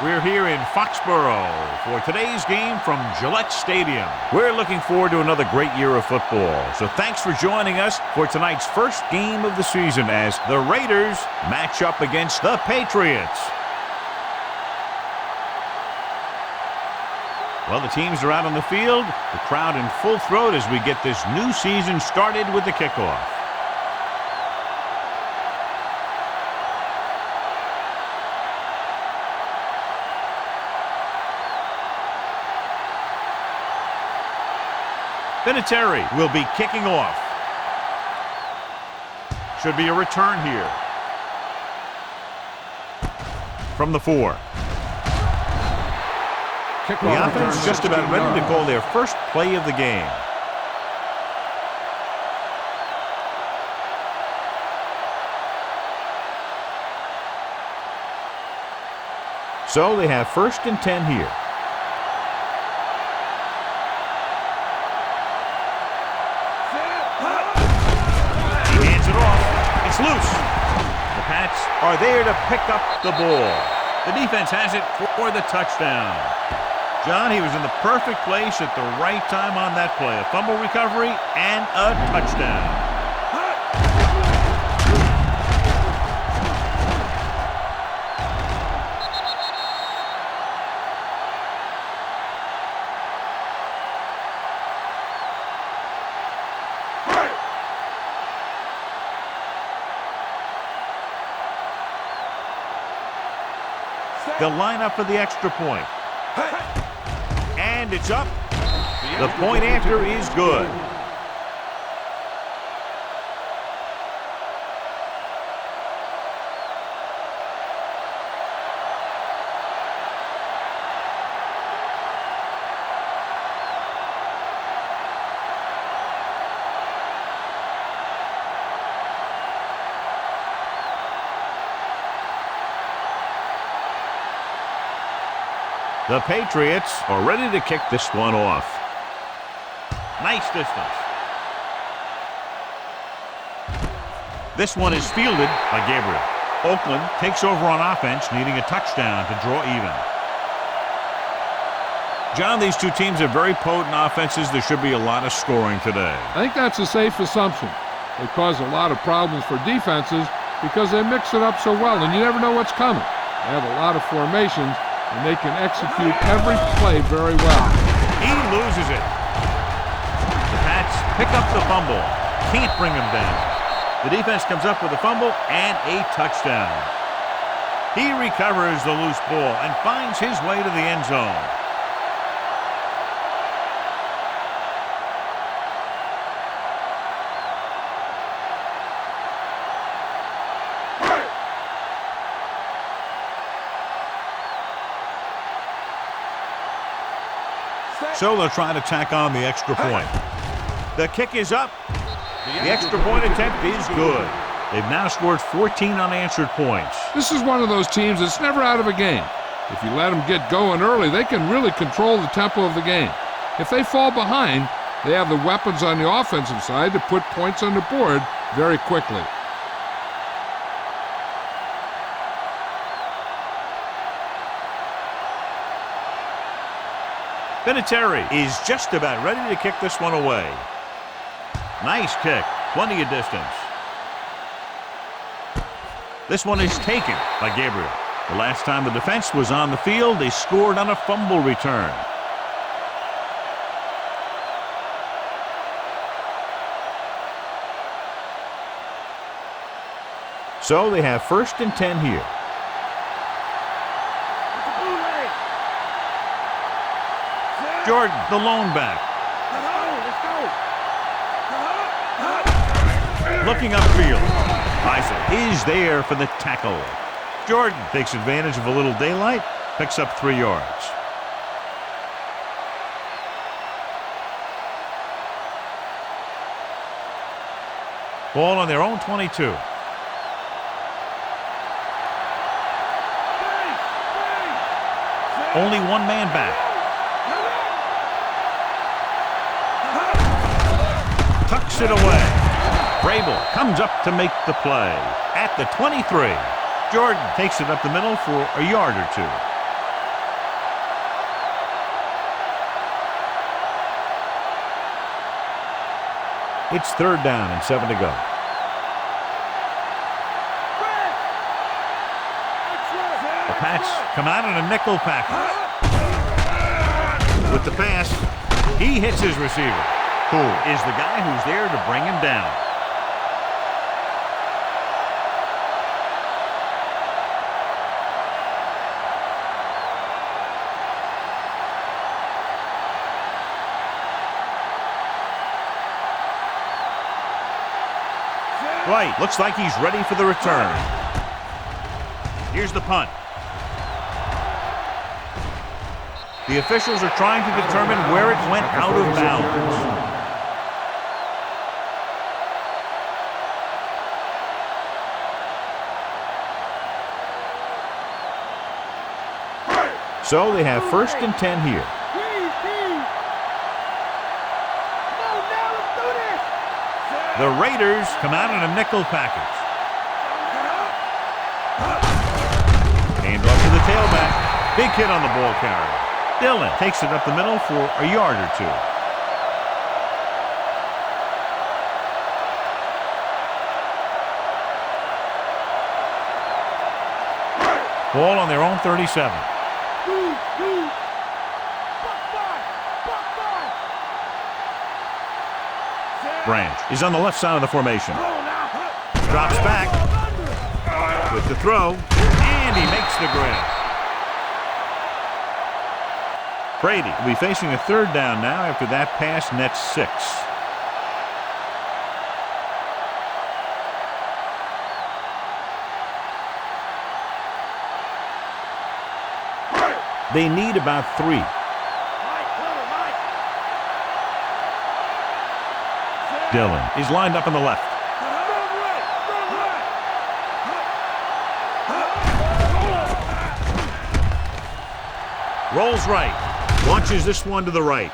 We're here in Foxborough for today's game from Gillette Stadium. We're looking forward to another great year of football. So thanks for joining us for tonight's first game of the season as the Raiders match up against the Patriots. Well, the teams are out on the field, the crowd in full throat as we get this new season started with the kickoff. Vinatieri will be kicking off. Should be a return here. From the 4. The offense just about ready to call their first play of the game. So they have 1st and 10 here. He hands it off. It's loose. The Pats are there to pick up the ball. The defense has it for the touchdown. John, he was in the perfect place at the right time on that play. A fumble recovery and a touchdown. They'll line up for the extra point. And it's up. The point after is good. The Patriots are ready to kick this one off. Nice distance. This one is fielded by Gabriel. Oakland takes over on offense, needing a touchdown to draw even. John, these two teams are very potent offenses. There should be a lot of scoring today. I think that's a safe assumption. They cause a lot of problems for defenses because they mix it up so well, and you never know what's coming. They have a lot of formations, and they can execute every play very well. He loses it. The Pats pick up the fumble. Can't bring him down. The defense comes up with a fumble and a touchdown. He recovers the loose ball and finds his way to the end zone. So they'll try to tack on the extra point. The kick is up. The extra point attempt is good. They've now scored 14 unanswered points. This is one of those teams that's never out of a game. If you let them get going early, they can really control the tempo of the game. If they fall behind, they have the weapons on the offensive side to put points on the board very quickly. Vinatieri is just about ready to kick this one away. Nice kick, plenty of distance. This one is taken by Gabriel. The last time the defense was on the field, they scored on a fumble return. So they have 1st and 10 here. Jordan, the lone back. Looking upfield. Isaac is there for the tackle. Jordan takes advantage of a little daylight, picks up 3 yards. Ball on their own 22. Only one man back. Tucks it away. Vrabel comes up to make the play. At the 23, Jordan takes it up the middle for a yard or 2. It's 3rd down and 7 to go. The Pats come out in a nickel package. With the pass, he hits his receiver, who is the guy who's there to bring him down. Right, looks like he's ready for the return. Here's the punt. The officials are trying to determine where it went out of bounds. So they have 1st and 10 here. The Raiders come out in a nickel package. Hand off to the tailback. Big hit on the ball carrier. Dillon takes it up the middle for a yard or 2. Ball on their own 37. Branch is on the left side of the formation. Drops back with the throw, and he makes the grab. Brady will be facing a 3rd down now after that pass nets 6. They need about 3. Dillon is lined up on the left. Rolls right. Launches this one to the right.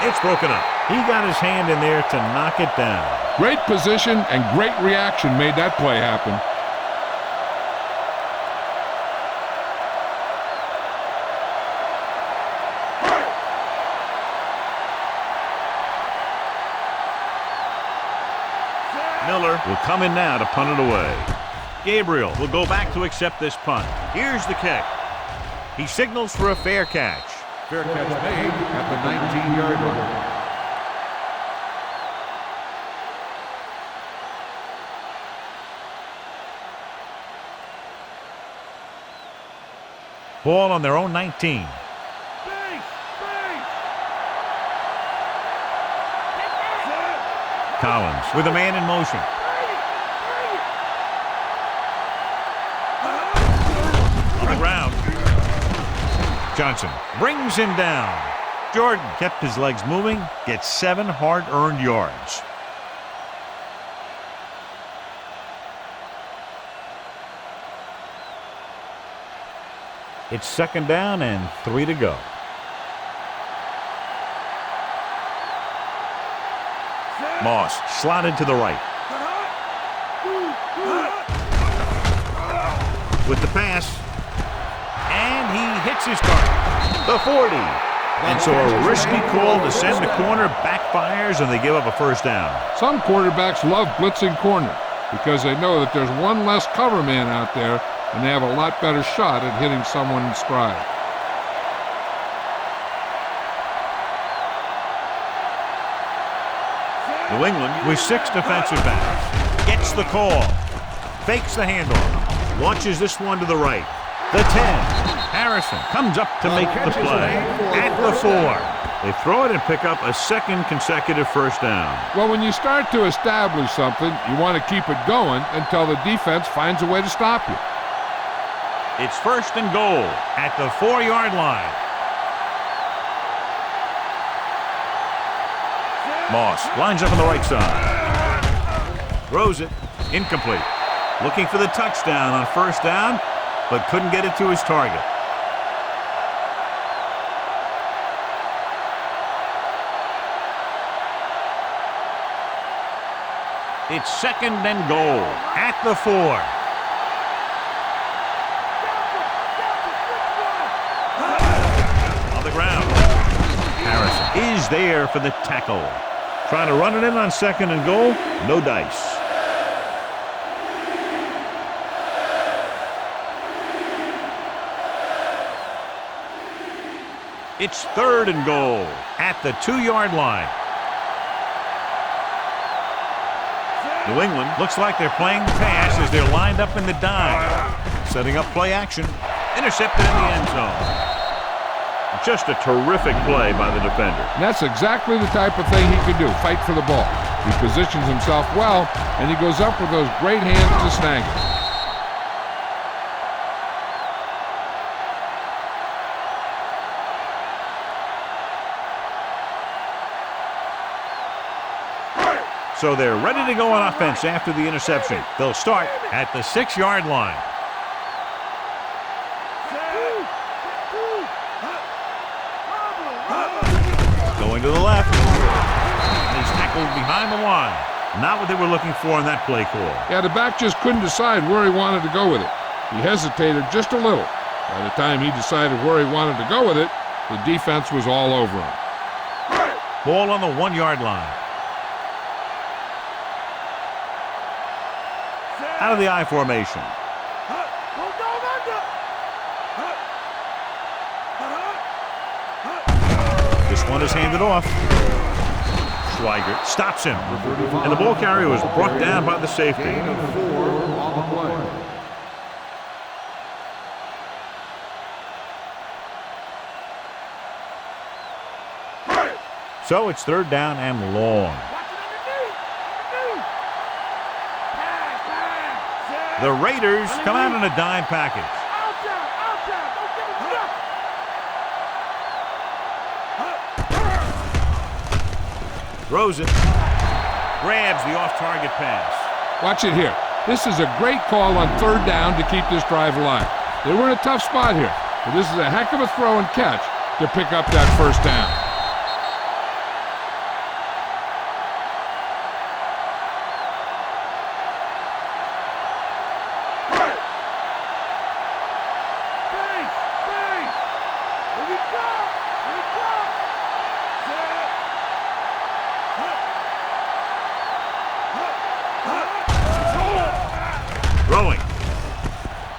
It's broken up. He got his hand in there to knock it down. Great position and great reaction made that play happen. Miller will come in now to punt it away. Gabriel will go back to accept this punt. Here's the kick. He signals for a fair catch. Fair catch made at the 19-yard line. Ball on their own 19. Collins with a man in motion. On the ground. Johnson brings him down. Jordan kept his legs moving, gets 7 hard-earned yards. It's 2nd down and 3 to go. Moss slotted to the right. With the pass. And he hits his target. The 40. And so a risky call to send the corner backfires and they give up a 1st down. Some quarterbacks love blitzing corner because they know that there's one less cover man out there and they have a lot better shot at hitting someone in stride. New England with 6 defensive backs. Gets the call. Fakes the handoff. Launches this one to the right. The 10. Harrison comes up to make the play. At the 4. They throw it and pick up a 2nd consecutive 1st down. Well, when you start to establish something, you want to keep it going until the defense finds a way to stop you. It's 1st and goal at the 4-yard line. Moss lines up on the right side. Throws it. Incomplete. Looking for the touchdown on 1st down, but couldn't get it to his target. It's 2nd and goal at the 4. On the ground. Harrison is there for the tackle. Trying to run it in on 2nd and goal. No dice. It's 3rd and goal at the 2-yard line. New England looks like they're playing pass as they're lined up in the dime. Setting up play action. Intercepted in the end zone. Just a terrific play by the defender. And that's exactly the type of thing he can do, fight for the ball. He positions himself well, and he goes up with those great hands to snag it. So they're ready to go on offense after the interception. They'll start at the 6-yard line. Going to the left. And he's tackled behind the line. Not what they were looking for in that play call. Yeah, the back just couldn't decide where he wanted to go with it. He hesitated just a little. By the time he decided where he wanted to go with it, the defense was all over him. Ball on the 1-yard line. Out of the I formation. This one is handed off. Schweiger stops him. And the ball carrier was brought down by the safety. So it's 3rd down and long. The Raiders come out in a dime package. Throws it. Grabs the off-target pass. Watch it here. This is a great call on 3rd down to keep this drive alive. They were in a tough spot here, but this is a heck of a throw and catch to pick up that 1st down. Throwing.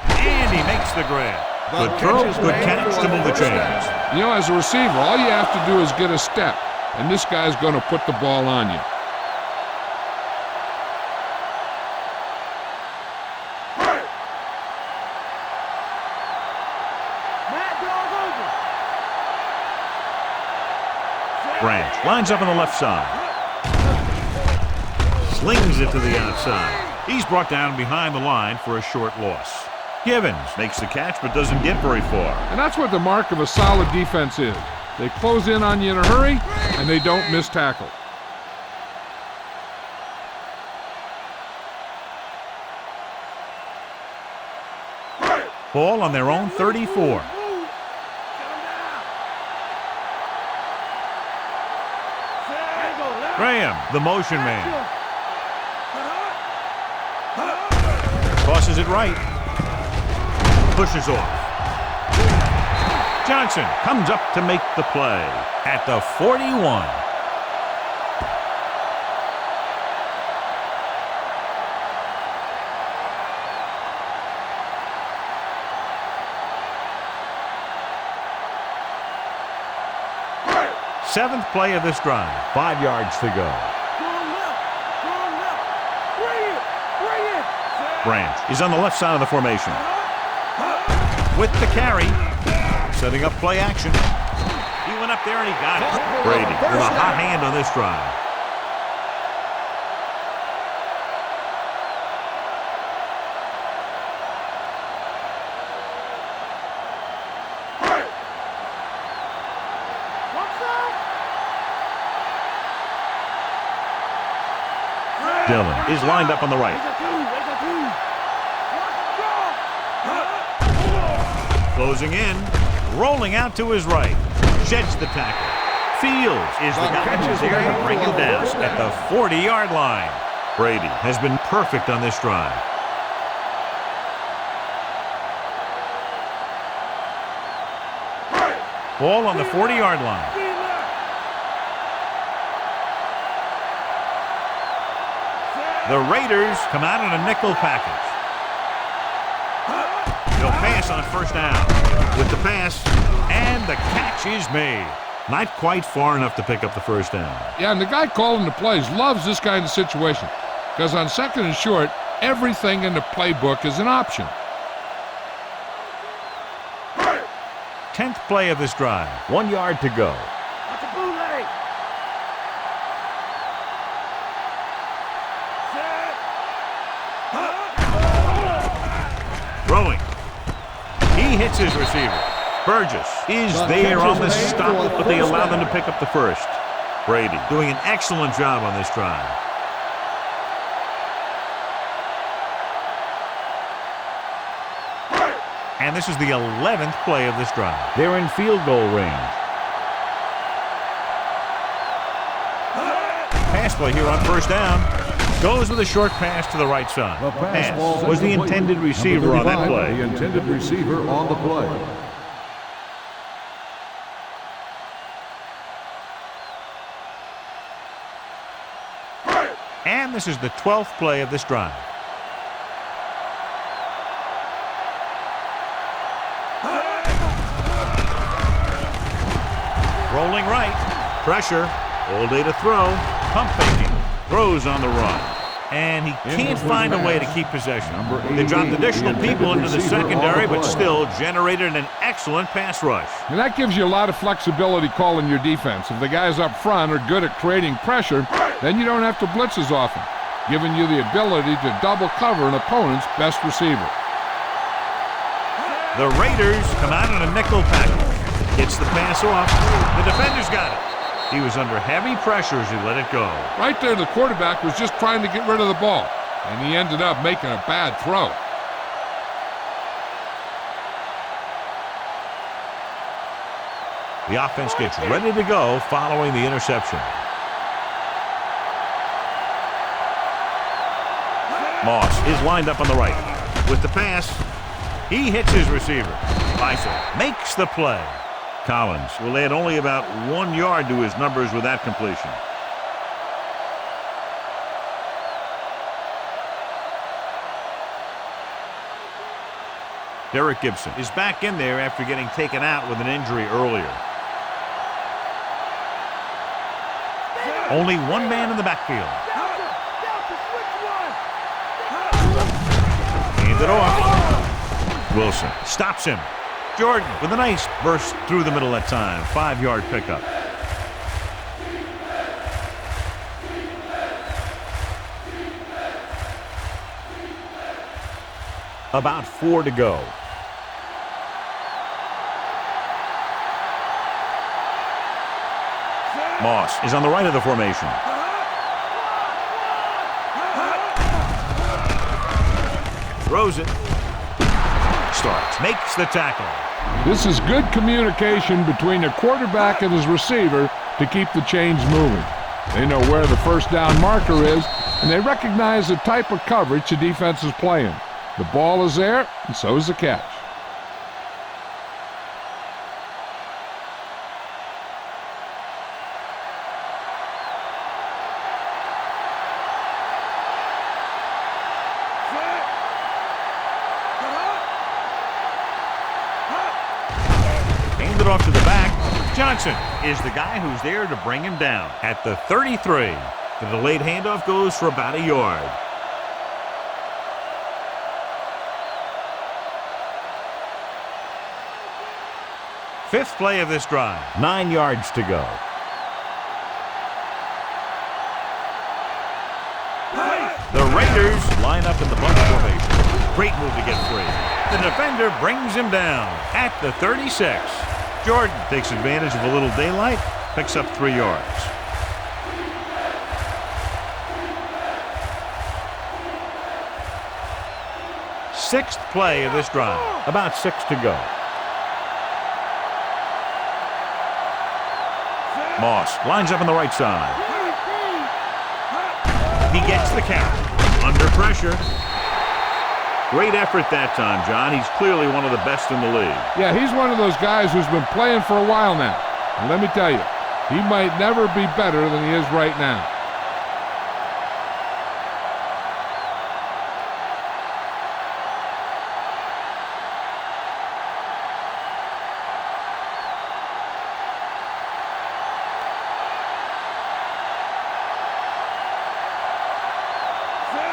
And he makes the grab. Good throw, good catch to move the chains. You know, as a receiver, all you have to do is get a step, and this guy's going to put the ball on you. Branch lines up on the left side. Slings it to the outside. He's brought down behind the line for a short loss. Givens makes the catch but doesn't get very far. And that's what the mark of a solid defense is. They close in on you in a hurry, and they don't miss tackle. Ball on their own 34. Graham, the motion man. Tosses it right. Pushes off. Johnson comes up to make the play at the 41. Seventh play of this drive. 5 yards to go. Branch is on the left side of the formation. With the carry. Setting up play action. He went up there and he got it. Brady with a hot hand on this drive. Dillon is lined up on the right. Closing in, rolling out to his right. Sheds the tackle. Fields is the guy who's there to bring him down at the 40-yard line. Brady has been perfect on this drive. Ball on the 40-yard line. The Raiders come out in a nickel package. He'll pass on first down. With the pass, and the catch is made. Not quite far enough to pick up the first down. Yeah, and the guy calling the plays loves this kind of situation because on second and short, everything in the playbook is an option. 10th play of this drive. 1 yard to go. That's a bootleg. Throwing. He hits his receiver. Burgess is there on the stop, but they allow them to pick up the first. Brady doing an excellent job on this drive. And this is the 11th play of this drive. They're in field goal range. Pass play here on first down. Goes with a short pass to the right side. The pass was the intended receiver on that play. The intended receiver on the play. And this is the 12th play of this drive. Rolling right. Pressure. All day to throw. Pump faking. Throws on the run. And he can't find a way to keep possession. They dropped additional people into the secondary, but still generated an excellent pass rush. And that gives you a lot of flexibility calling your defense. If the guys up front are good at creating pressure, then you don't have to blitz as often, giving you the ability to double cover an opponent's best receiver. The Raiders come out in a nickel package. Gets the pass off. The defender's got it. He was under heavy pressure as he let it go. Right there, the quarterback was just trying to get rid of the ball, and he ended up making a bad throw. The offense gets ready to go following the interception. Moss is lined up on the right. With the pass, he hits his receiver. Faisal makes the play. Collins will add only about 1 yard to his numbers with that completion. Derek Gibson is back in there after getting taken out with an injury earlier. Only one man in the backfield. Hand it off. Wilson stops him. Jordan with a nice burst through the middle that time. 5-yard pickup. About 4 to go. Moss is on the right of the formation. Throws it. Starts. Makes the tackle. This is good communication between the quarterback and his receiver to keep the chains moving. They know where the first down marker is, and they recognize the type of coverage the defense is playing. The ball is there, and so is the catch. Off to the back. Johnson is the guy who's there to bring him down at the 33. The delayed handoff goes for about 1 yard. Fifth play of this drive. 9 yards to go. The Raiders line up in the bunch formation. Great move to get free. The defender brings him down at the 36. Jordan takes advantage of a little daylight, picks up 3 yards. Sixth play of this drive. About 6 to go. Moss lines up on the right side. He gets the carry. Under pressure. Great effort that time, John. He's clearly one of the best in the league. Yeah, he's one of those guys who's been playing for a while now. And let me tell you, he might never be better than he is right now.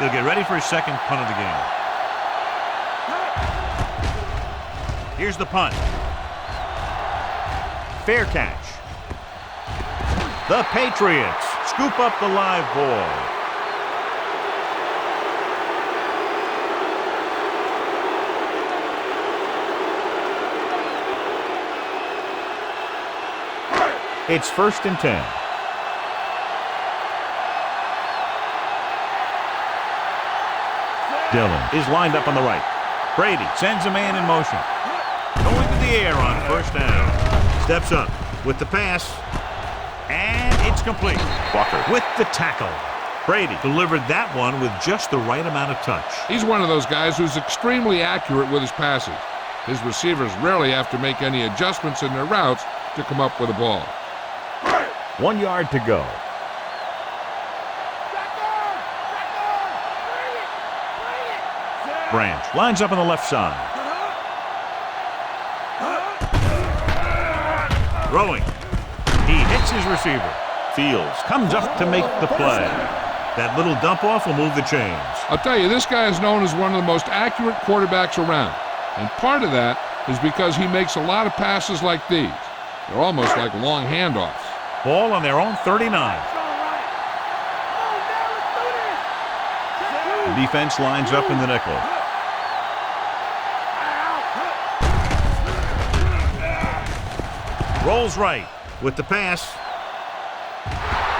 He'll get ready for his second punt of the game. Here's the punt. Fair catch. The Patriots scoop up the live ball. It's 1st and 10. Dillon is lined up on the right. Brady sends a man in motion. Going to the air on 1st down. Steps up with the pass. And it's complete. Walker with the tackle. Brady delivered that one with just the right amount of touch. He's one of those guys who's extremely accurate with his passes. His receivers rarely have to make any adjustments in their routes to come up with a ball. 1 yard to go. Branch lines up on the left side. Throwing. He hits his receiver. Fields comes up to make the play. That little dump off will move the chains. I'll tell you, this guy is known as one of the most accurate quarterbacks around. And part of that is because he makes a lot of passes like these. They're almost like long handoffs. Ball on their own 39. The defense lines up in the nickel. Rolls right with the pass.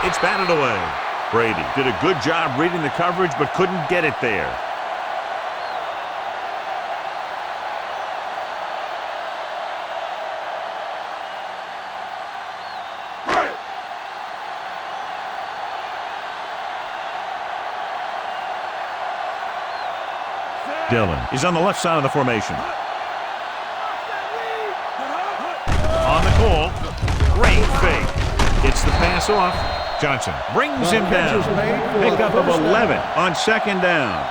It's batted away. Brady did a good job reading the coverage but couldn't get it there. Dillon is on the left side of the formation. On the call. Great fake. Gets the pass off. Johnson brings him down. Pickup of 11 on 2nd down.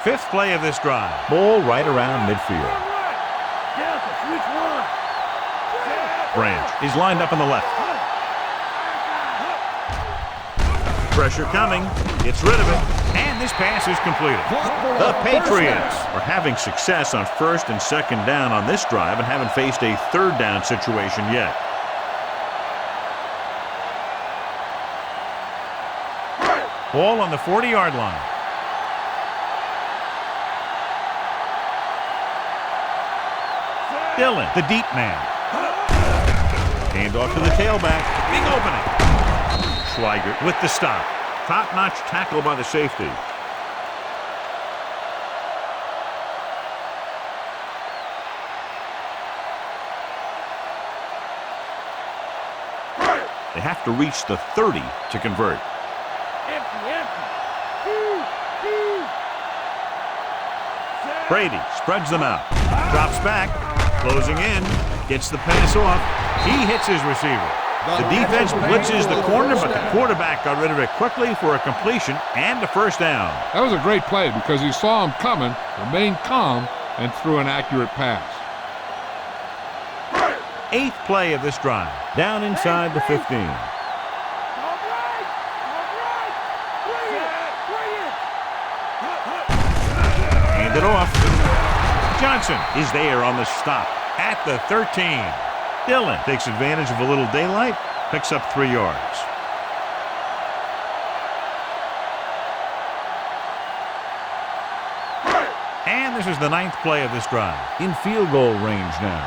Fifth play of this drive. Ball right around midfield. Branch is lined up on the left. Pressure coming. Gets rid of it. And this pass is completed. The Patriots are having success on 1st and 2nd down on this drive and haven't faced a 3rd down situation yet. Ball on the 40-yard line. Dillon, the deep man. Hand off to the tailback. Big opening. Schweigert with the stop. Top-notch tackle by the safety. They have to reach the 30 to convert. Brady spreads them out. Drops back. Closing in. Gets the pass off. He hits his receiver. The defense blitzes the corner, but the quarterback got rid of it quickly for a completion and a 1st down. That was a great play because he saw him coming, remained calm, and threw an accurate pass. 8th play of this drive. Down inside the 15. Hand it off. Johnson is there on the stop at the 13. Dillon takes advantage of a little daylight, picks up 3 yards. And this is the 9th play of this drive. In field goal range now.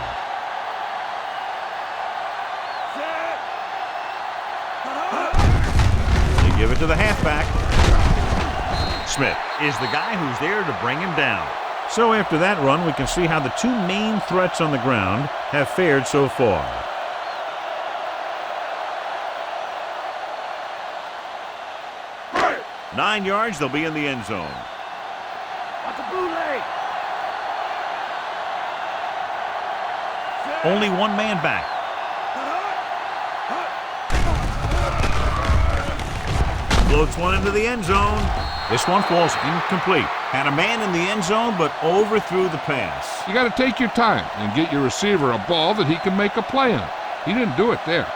They give it to the halfback. Smith is the guy who's there to bring him down. So after that run, we can see how the 2 main threats on the ground have fared so far. Nine yards, they'll be in the end zone. Only one man back. Floats one into the end zone. This one falls incomplete. Had a man in the end zone, but overthrew the pass. You got to take your time and get your receiver a ball that he can make a play on. He didn't do it there.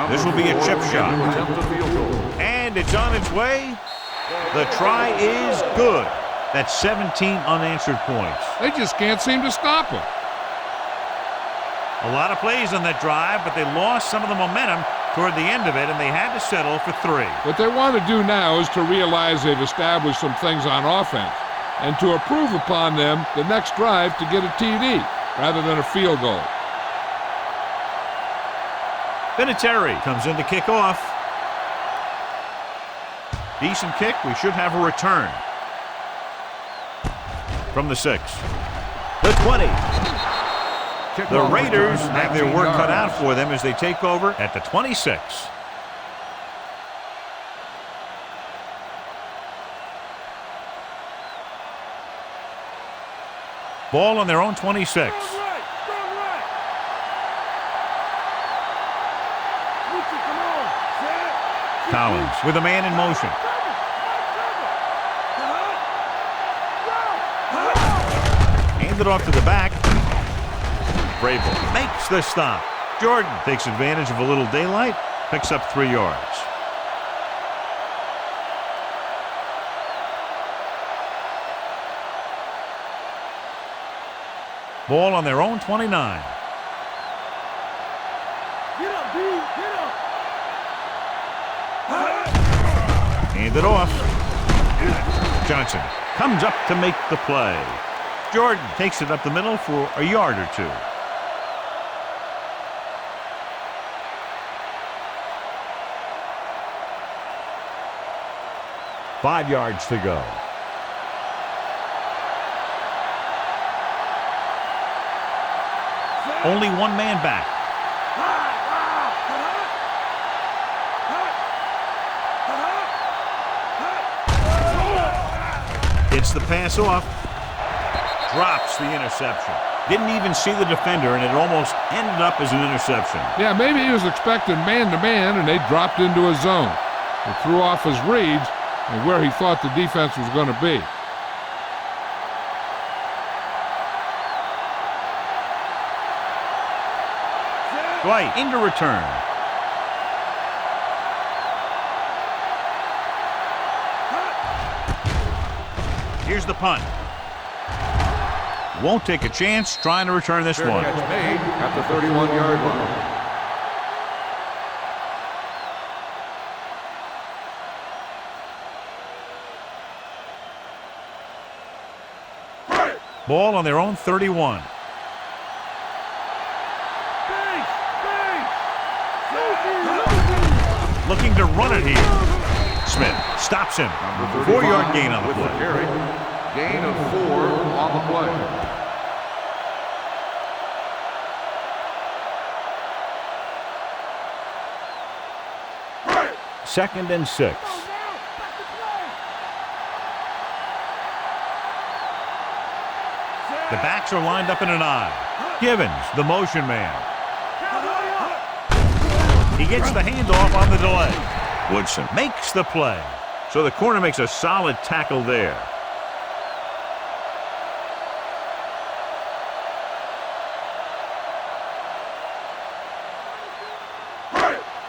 This will be a chip shot. And it's on its way. The try is good. That's 17 unanswered points. They just can't seem to stop him. A lot of plays on that drive, but they lost some of the momentum toward the end of it, and they had to settle for 3. What they want to do now is to realize they've established some things on offense and to improve upon them the next drive to get a TD rather than a field goal. Vinatieri comes in to kick off. Decent kick. We should have a return. From the 6. The 20. The Raiders have their work cut out for them as they take over at the 26. Ball on their own 26. Collins with a man in motion. Handed off to the back. Vrabel makes the stop. Jordan takes advantage of a little daylight, picks up 3 yards. Ball on their own 29. Handed off. Johnson comes up to make the play. Jordan takes it up the middle for a yard or 2. Five yards to go. Only one man back. Gets the pass off. Drops the interception. Didn't even see the defender, and it almost ended up as an interception. Yeah, maybe he was expecting man-to-man, and they dropped into a zone. He threw off his reads and where he thought the defense was going to be. Dwight into return. Here's the punt. Won't take a chance trying to return this one. Catch made at the 31-yard line. Ball on their own 31. Looking to run it here. Smith stops him. 4-yard gain on the play. Carry. Gain of 4 on the play. Second and 6. The backs are lined up in an I. Givens, the motion man. He gets the handoff on the delay. Woodson makes the play. So the corner makes a solid tackle there.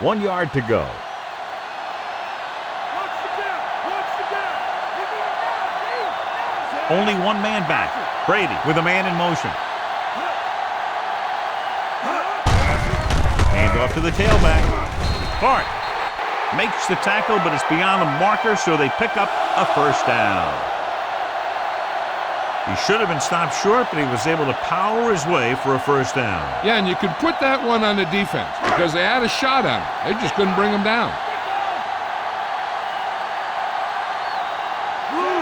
One yard to go. Only one man back. Brady with a man in motion. Hand off to the tailback. Clark makes the tackle, but it's beyond the marker, so they pick up a first down. He should have been stopped short, but he was able to power his way for a first down. Yeah, and you could put that one on the defense because they had a shot at him. They just couldn't bring him down.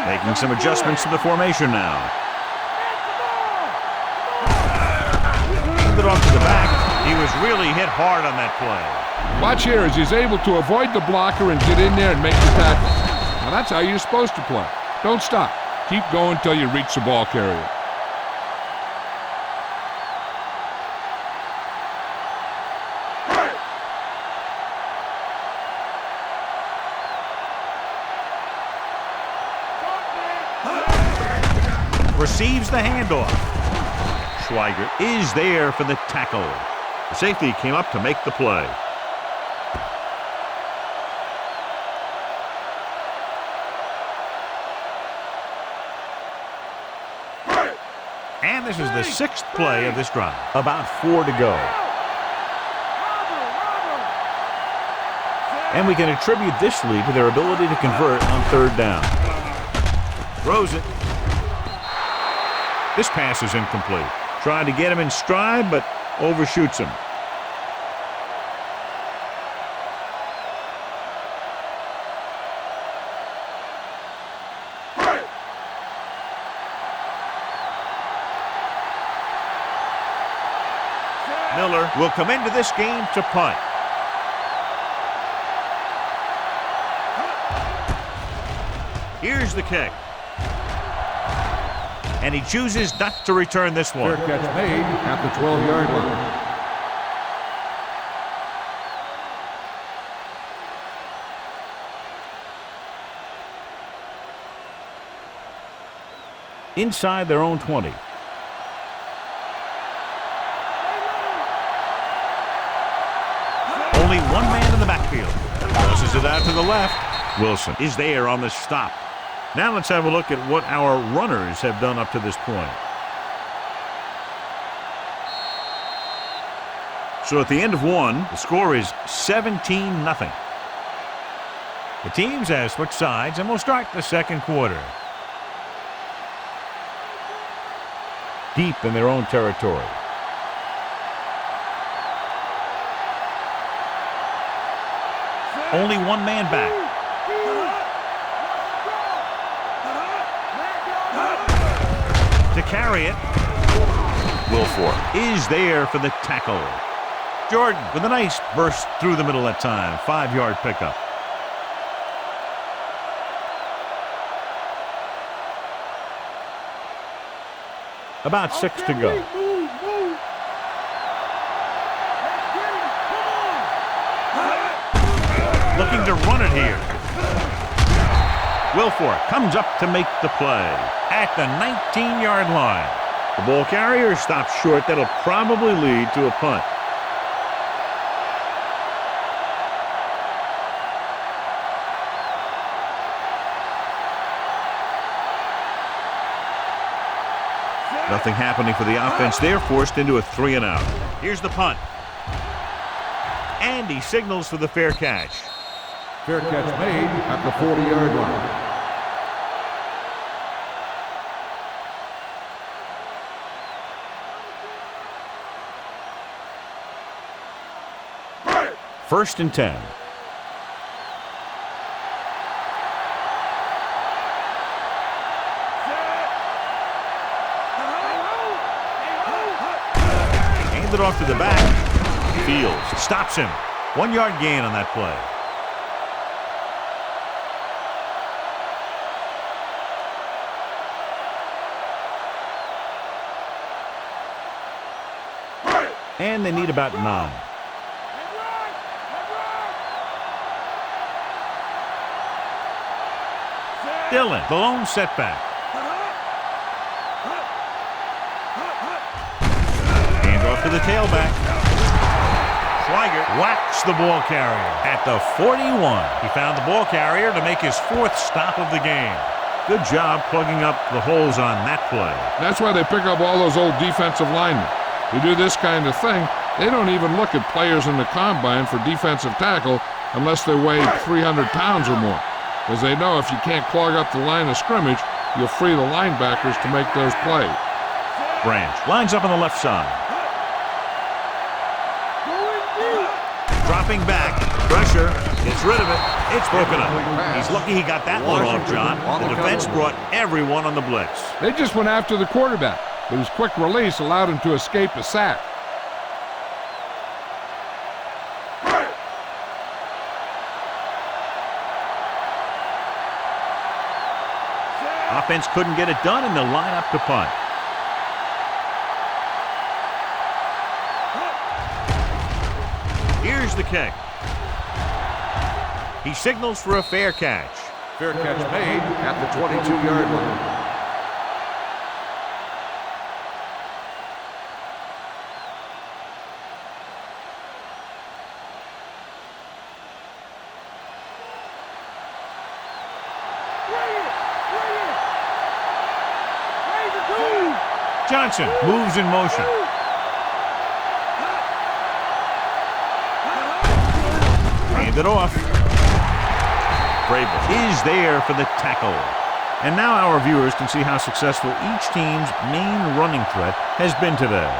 Making some adjustments to the formation now. Hand it off to the back. He was really hit hard on that play. Watch here as he's able to avoid the blocker and get in there and make the tackle. Now that's how you're supposed to play. Don't stop. Keep going until you reach the ball carrier. receives the handoff. Schweiger is there for the tackle. The safety came up to make the play. And this is the 6th play of this drive. About 4 to go. And we can attribute this lead to their ability to convert on 3rd down. Throws it. This pass is incomplete. Trying to get him in stride, but overshoots him. Miller will come into this game to punt. Here's the kick. And he chooses not to return this one. Fair catch made at the 12-yard line. Inside their own 20. Only one man in the backfield. Tosses it out to the left. Wilson is there on the stop. Now let's have a look at what our runners have done up to this point. So at the end of one, the score is 17-0. The teams have switched sides, and we'll start the second quarter. Deep in their own territory. Only one man back. To carry it, Wilfork is there for the tackle. Jordan with a nice burst through the middle that time. 5-yard pickup. About 6 to go. Looking to run it here. Wilfork comes up to make the play at the 19-yard line. The ball carrier stops short. That'll probably lead to a punt. Nothing happening for the offense. They're forced into a 3-and-out. Here's the punt. And he signals for the fair catch. Fair catch made at the 40-yard line. First and 10. Hands it off to the back. Fields stops him. 1-yard gain on that play. And they need about 9. Dillon, the lone setback. Hand off to the tailback. Schweiger whacks the ball carrier at the 41. He found the ball carrier to make his 4th stop of the game. Good job plugging up the holes on that play. That's why they pick up all those old defensive linemen. They do this kind of thing. They don't even look at players in the combine for defensive tackle unless they weigh 300 pounds or more, because they know if you can't clog up the line of scrimmage, you'll free the linebackers to make those plays. Branch lines up on the left side. Dropping back. Pressure. Gets rid of it. It's broken up. He's lucky he got that one off, John. The defense brought everyone on the blitz. They just went after the quarterback, but his quick release allowed him to escape a sack. Offense couldn't get it done, and they'll line up to punt. Here's the kick. He signals for a fair catch. Fair catch made at the 22-yard line. Johnson moves in motion. Hand it off. Vrabel is there for the tackle. And now our viewers can see how successful each team's main running threat has been today.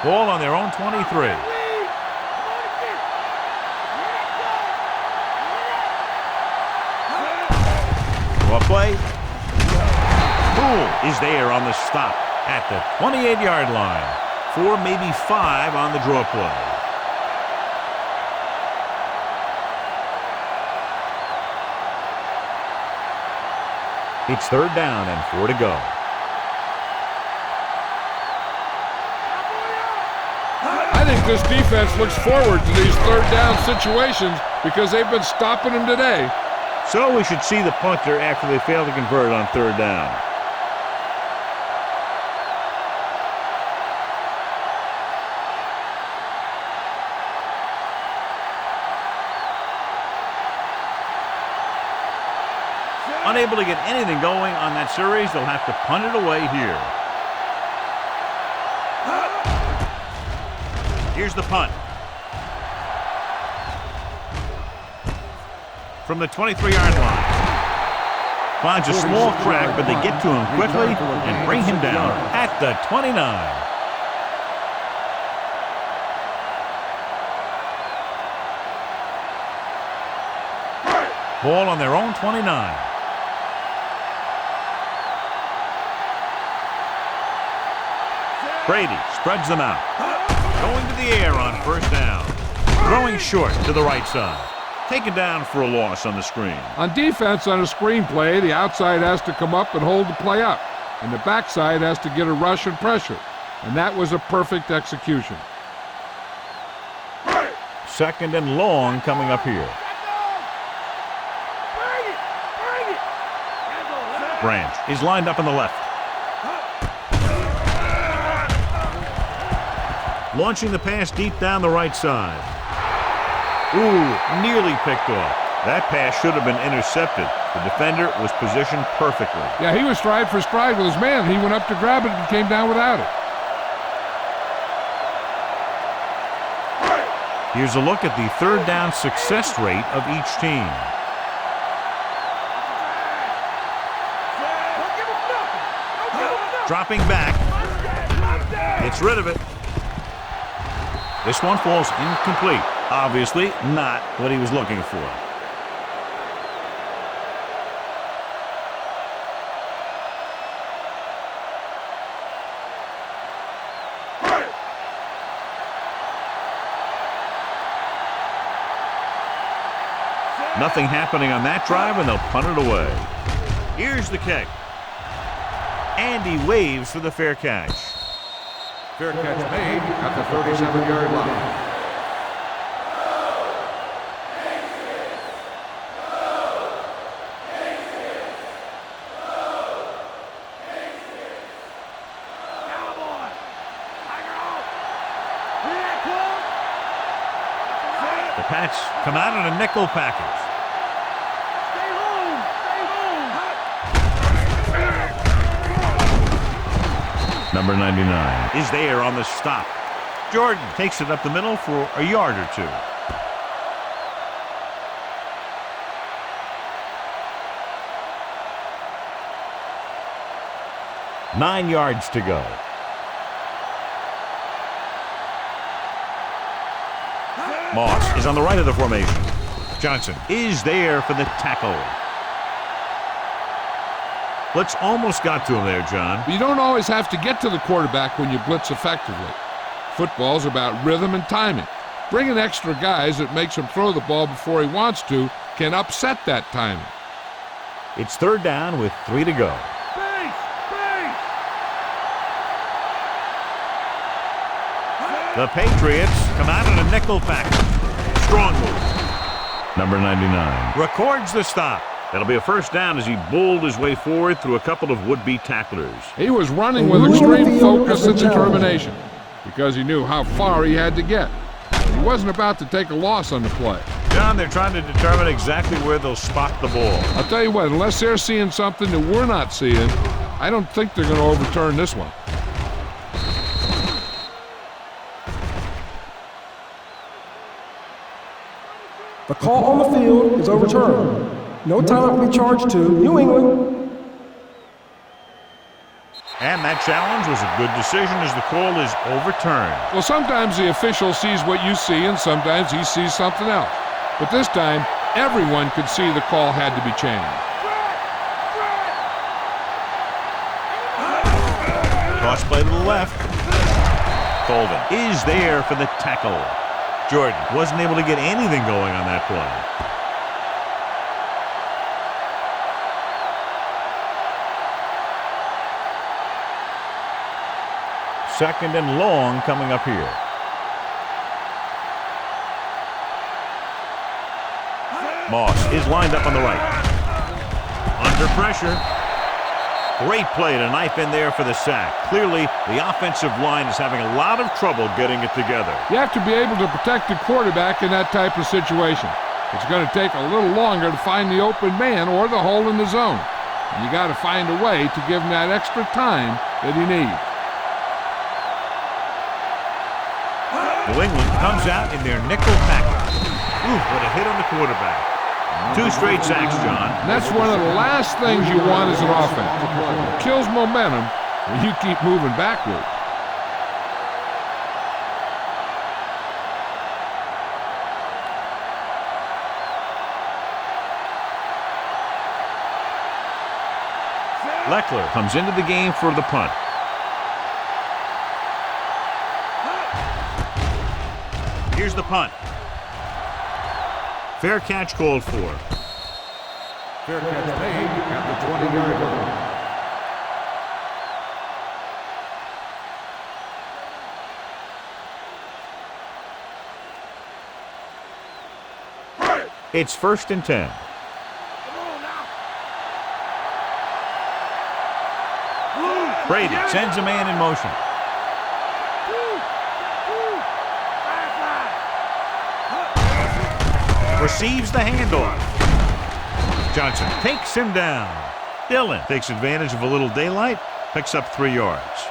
Ball on their own 23. Well played. Poole is there on the stop at the 28-yard line. 4, maybe 5 on the draw play. It's 3rd down and 4 to go. I think this defense looks forward to these 3rd down situations because they've been stopping them today. So we should see the punter after they fail to convert on 3rd down. Unable to get anything going on that series, they'll have to punt it away here. Here's the punt. From the 23-yard line. Finds a small crack, but they get to him quickly and bring him down at the 29. Ball on their own 29. Brady spreads them out. Going to the air on 1st down. Throwing short to the right side. Taken down for a loss on the screen. On defense on a screen play, the outside has to come up and hold the play up, and the backside has to get a rush and pressure, and that was a perfect execution. 2nd and long coming up here. Branch is lined up on the left. Launching the pass deep down the right side. Ooh, nearly picked off. That pass should have been intercepted. The defender was positioned perfectly. Yeah, he was stride for stride with his man. He went up to grab it and came down without it. Here's a look at the 3rd down success rate of each team. Dropping back. Gets rid of it. This one falls incomplete. Obviously not what he was looking for. Nothing happening on that drive, and they'll punt it away. Here's the kick. And he waves for the fair catch. Fair catch made at the 37-yard line. The Pats come out in a nickel package. Number 99 is there on the stop. Jordan takes it up the middle for a yard or 2. Nine yards to go. Moss is on the right of the formation. Johnson is there for the tackle. Blitz almost got to him there, John. But you don't always have to get to the quarterback when you blitz effectively. Football's about rhythm and timing. Bringing extra guys that makes him throw the ball before he wants to can upset that timing. It's 3rd down with 3 to go. The Patriots come out in a nickel package. Strong move. Number 99 records the stop. That'll be a 1st down as he bowled his way forward through a couple of would-be tacklers. He was running with extreme focus and determination because he knew how far he had to get. He wasn't about to take a loss on the play. John, they're trying to determine exactly where they'll spot the ball. I'll tell you what, unless they're seeing something that we're not seeing, I don't think they're going to overturn this one. The call on the field is overturned. No time will be charged to New England. And that challenge was a good decision as the call is overturned. Well, sometimes the official sees what you see, and sometimes he sees something else. But this time, everyone could see the call had to be changed. Cross play to the left. Colvin is there for the tackle. Jordan wasn't able to get anything going on that play. Second and long coming up here. Moss is lined up on the right. Under pressure. Great play to knife in there for the sack. Clearly, the offensive line is having a lot of trouble getting it together. You have to be able to protect the quarterback in that type of situation. It's going to take a little longer to find the open man or the hole in the zone. And you got to find a way to give him that extra time that he needs. New England comes out in their nickel package. Ooh, what a hit on the quarterback. 2 straight sacks, John. And that's one of the last things you want as an offense. It kills momentum when you keep moving backward. Leckler comes into the game for the punt. Here's the punt. Fair catch called for. Fair catch made at the 20-yard line. It's 1st and 10. Brady sends a man in motion. Receives the handoff. Johnson takes him down. Dillon takes advantage of a little daylight, picks up 3 yards.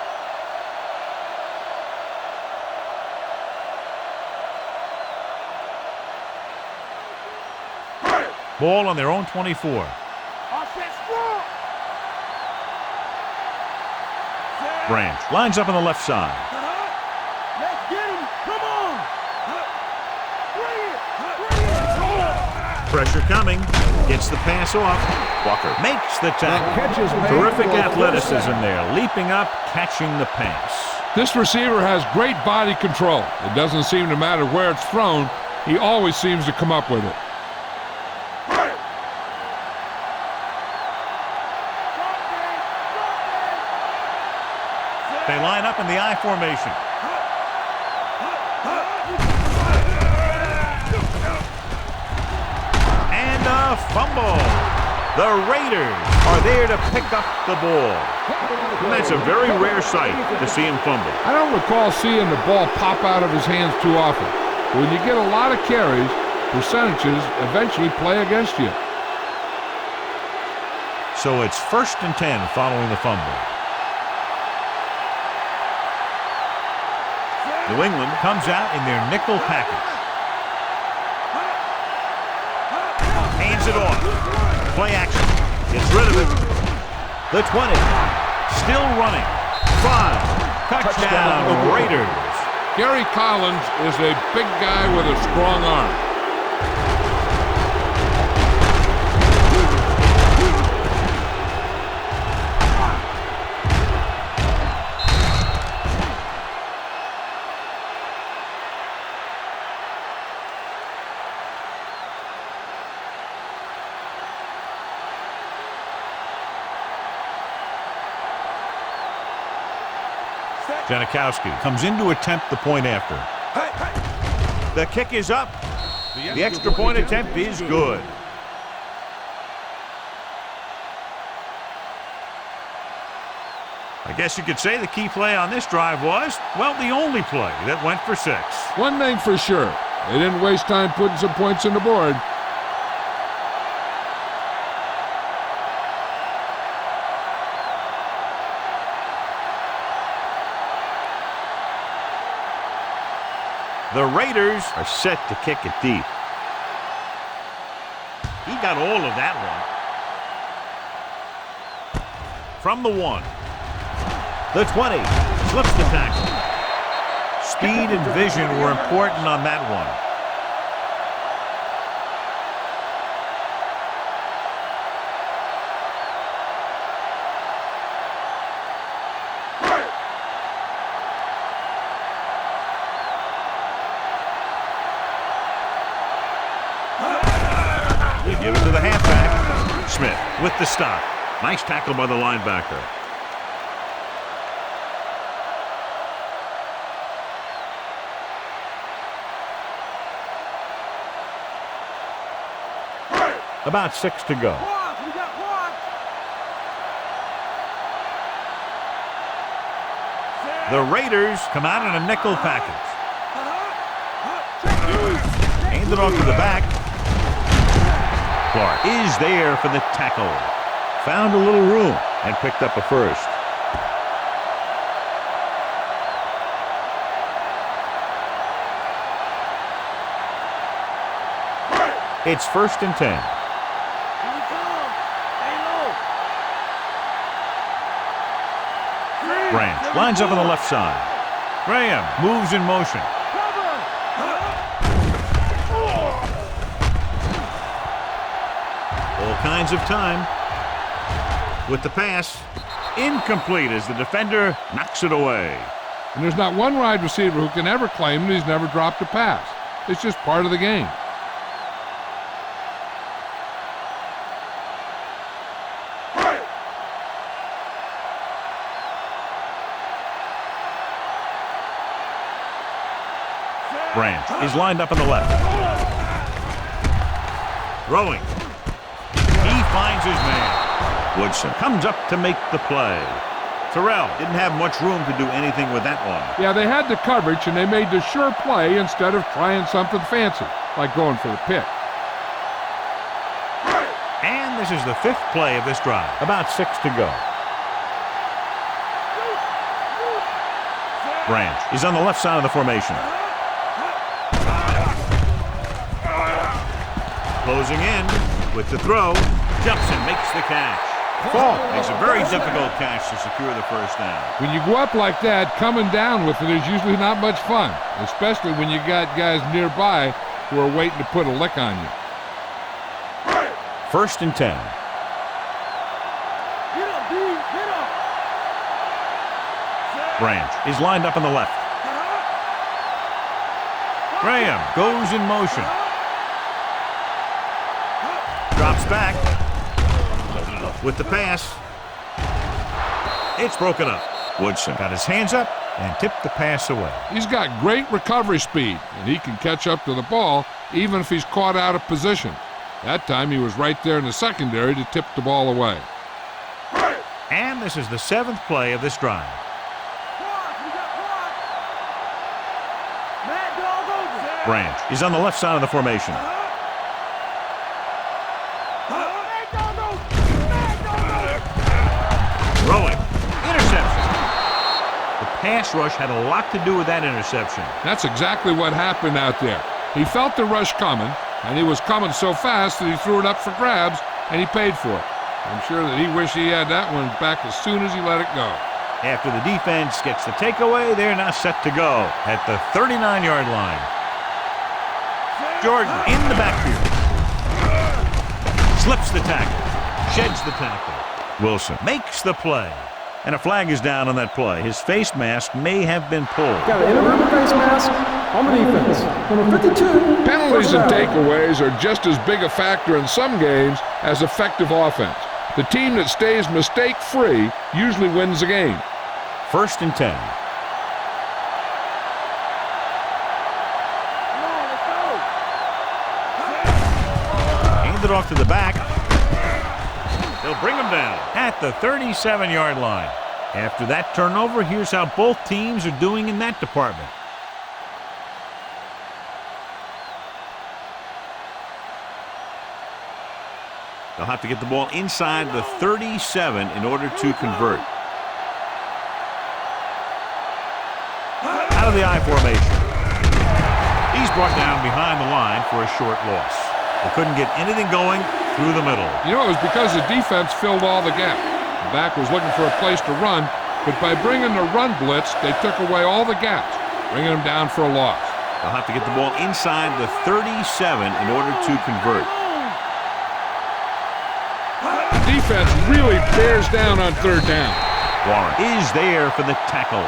Ball on their own 24. Branch lines up on the left side. Let's get him. Come on. Pressure coming. Gets the pass off. Walker makes the tackle. Terrific athleticism there. Leaping up, catching the pass. This receiver has great body control. It doesn't seem to matter where it's thrown. He always seems to come up with it. They line up in the I formation. And a fumble. The Raiders are there to pick up the ball. And that's a very rare sight to see him fumble. I don't recall seeing the ball pop out of his hands too often. When you get a lot of carries, percentages eventually play against you. So it's 1st and 10 following the fumble. New England comes out in their nickel package. Hands it off. Play action. Gets rid of it. The 20. Still running. 5. Touchdown, Raiders. Gary Collins is a big guy with a strong arm. Janikowski comes in to attempt the point after. The kick is up. The extra point attempt is good. I guess you could say the key play on this drive was, well, the only play that went for 6. One thing for sure, They didn't waste time putting some points on the board. The Raiders are set to kick it deep. He got all of that one. From the 1. The 20. Slips the tackle. Speed and vision were important on that one. They give it to the halfback. Smith with the stop. Nice tackle by the linebacker. About 6 to go. The Raiders come out in a nickel package. Hand it off to the back. Clark is there for the tackle. Found a little room and picked up a first. It's 1st and 10. Branch lines up on the left side. Graham moves in motion. All kinds of time. With the pass, incomplete as the defender knocks it away. And there's not one wide receiver who can ever claim that he's never dropped a pass. It's just part of the game. Branch is lined up on the left. Throwing. He finds his man. Woodson comes up to make the play. Terrell didn't have much room to do anything with that one. Yeah, they had the coverage, and they made the sure play instead of trying something fancy, like going for the pick. And this is the 5th play of this drive. About 6 to go. Branch is on the left side of the formation. Closing in with the throw. Jumps and makes the catch. Fall makes a very difficult catch to secure the first down. When you go up like that, coming down with it is usually not much fun, especially when you got guys nearby who are waiting to put a lick on you. 1st and 10. Branch is lined up on the left. Graham goes in motion. Drops back with the pass. It's broken up. Woodson got his hands up and tipped the pass away. He's got great recovery speed, and he can catch up to the ball even if he's caught out of position. That time he was right there in the secondary to tip the ball away. And this is the 7th play of this drive. Branch is on the left side of the formation. Throwing. Interception. The pass rush had a lot to do with that interception. That's exactly what happened out there. He felt the rush coming, and he was coming so fast that he threw it up for grabs, and he paid for it. I'm sure that he wished he had that one back as soon as he let it go. After the defense gets the takeaway, they're now set to go at the 39-yard line. Jordan in the backfield. Slips the tackle. Sheds the tackle. Wilson makes the play. And a flag is down on that play. His face mask may have been pulled. Got an inadvertent face mask on the defense. Number 52. Penalties and takeaways are just as big a factor in some games as effective offense. The team that stays mistake-free usually wins the game. 1st and 10. Hand it off to the back. They'll bring him down at the 37-yard line. After that turnover, here's how both teams are doing in that department. They'll have to get the ball inside the 37 in order to convert. Out of the I formation. He's brought down behind the line for a short loss. They couldn't get anything going through the middle. You know, it was because the defense filled all the gaps. The back was looking for a place to run, but by bringing the run blitz, they took away all the gaps, bringing them down for a loss. They'll have to get the ball inside the 37 in order to convert. The defense really bears down on third down. Warren is there for the tackle.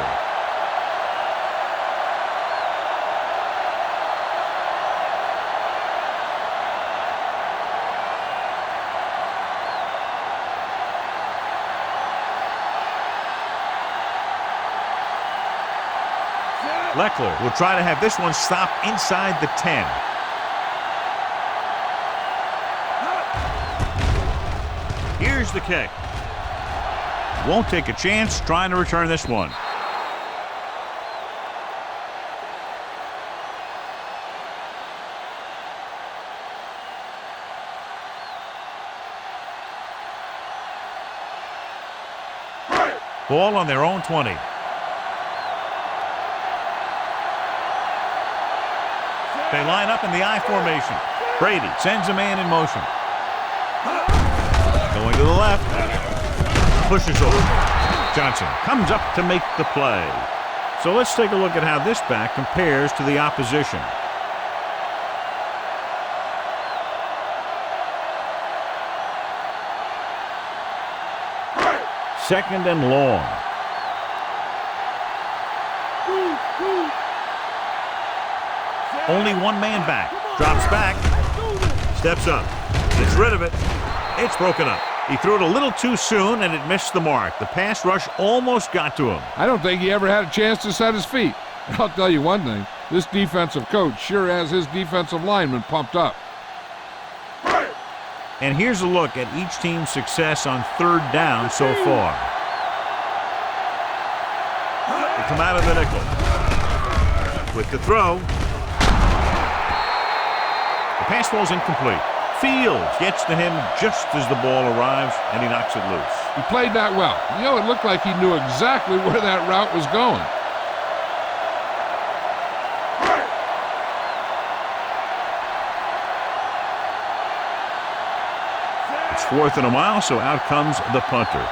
Leckler will try to have this one stop inside the 10. Here's the kick. Won't take a chance trying to return this one. Ball on their own 20. They line up in the I formation. Brady sends a man in motion. Going to the left. Pushes over. Johnson comes up to make the play. So let's take a look at how this back compares to the opposition. Second and long. Only one man back. Drops back. Steps up. Gets rid of it. It's broken up. He threw it a little too soon, and it missed the mark. The pass rush almost got to him. I don't think he ever had a chance to set his feet. I'll tell you one thing. This defensive coach sure has his defensive linemen pumped up. And here's a look at each team's success on third down so far. They come out of the nickel. With the throw. The pass ball's incomplete. Fields gets to him just as the ball arrives, and he knocks it loose. He played that well. You know, it looked like he knew exactly where that route was going. It's 4th and a mile, so out comes the punter.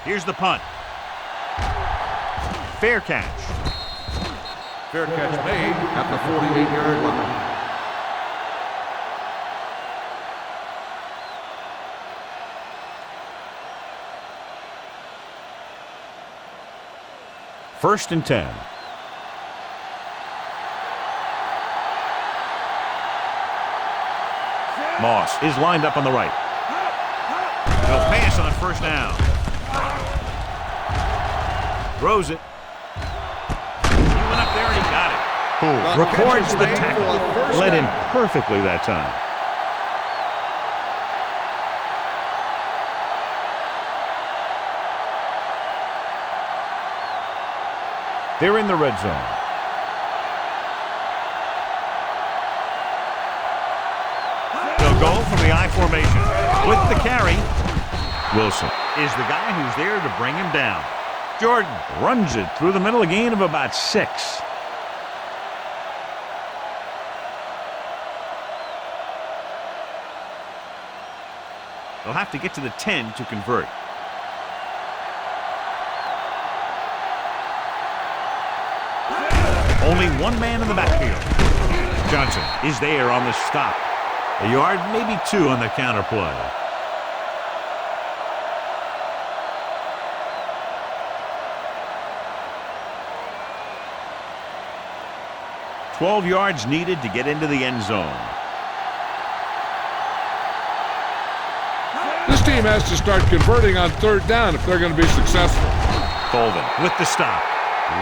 Here's the punt. Fair catch. Fair catch made at the 48-yard line. First and 10. Moss is lined up on the right. They'll pass on first down. Throws it. He went up there and he got it. Records the tackle. Led in perfectly that time. They're in the red zone. They'll go from the I formation. With the carry, Wilson is the guy who's there to bring him down. Jordan runs it through the middle, a gain of about 6. They'll have to get to the 10 to convert. Only one man in the backfield. Johnson is there on the stop. A yard, maybe 2 on the counter play. $12 yards needed to get into the end zone. This team has to start converting on third down if they're going to be successful. Colvin with the stop.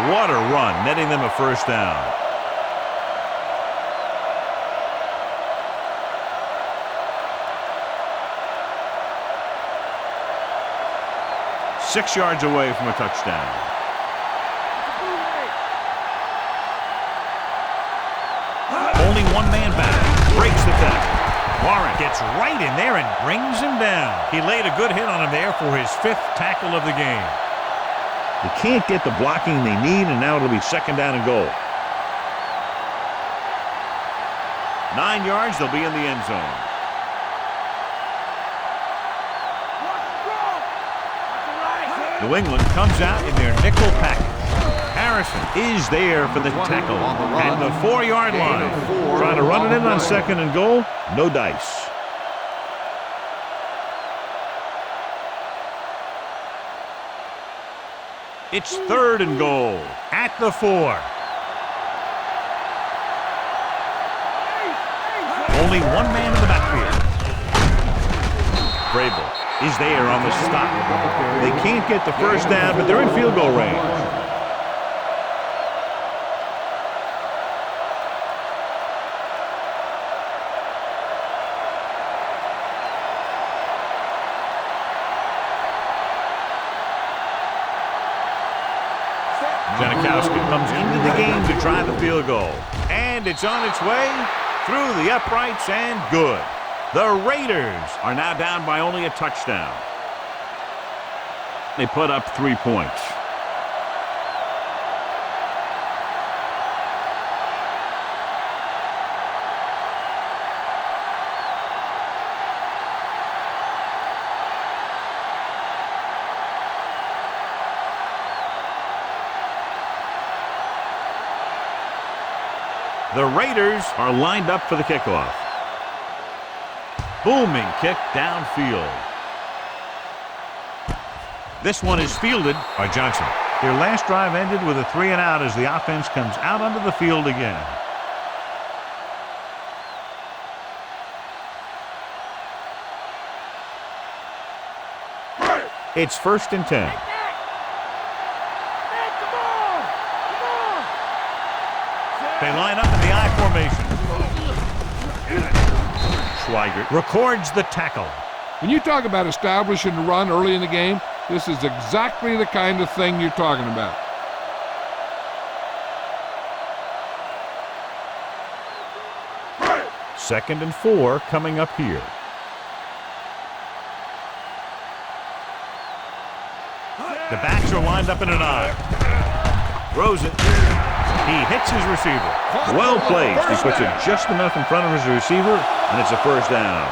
What a run, netting them a first down. Six yards away from a touchdown. Only one man back. Breaks the tackle. Warren gets right in there and brings him down. He laid a good hit on him there for his 5th tackle of the game. They can't get the blocking they need, and now it'll be 2nd down and goal. 9 yards, they'll be in the end zone. New England comes out in their nickel package. Harrison is there for the tackle at the 4-yard line. Trying to run it in on 2nd and goal. No dice. It's 3rd and goal at the 4. Only one man in the backfield. Vrabel is there on the stop. They can't get the 1st down, but they're in field goal range. Janikowski comes into the game to try the field goal. And it's on its way through the uprights and good. The Raiders are now down by only a touchdown. They put up 3 points. The Raiders are lined up for the kickoff. Booming kick downfield. This one is fielded by Johnson. Their last drive ended with a 3-and-out as the offense comes out onto the field again. It's 1st and 10. They line up in the I formation. Schweigert records the tackle. When you talk about establishing the run early in the game, this is exactly the kind of thing you're talking about. Second and 4 coming up here. The backs are lined up in an I. Throws it. He hits his receiver. Well placed. He puts it just enough in front of his receiver, and it's a 1st down.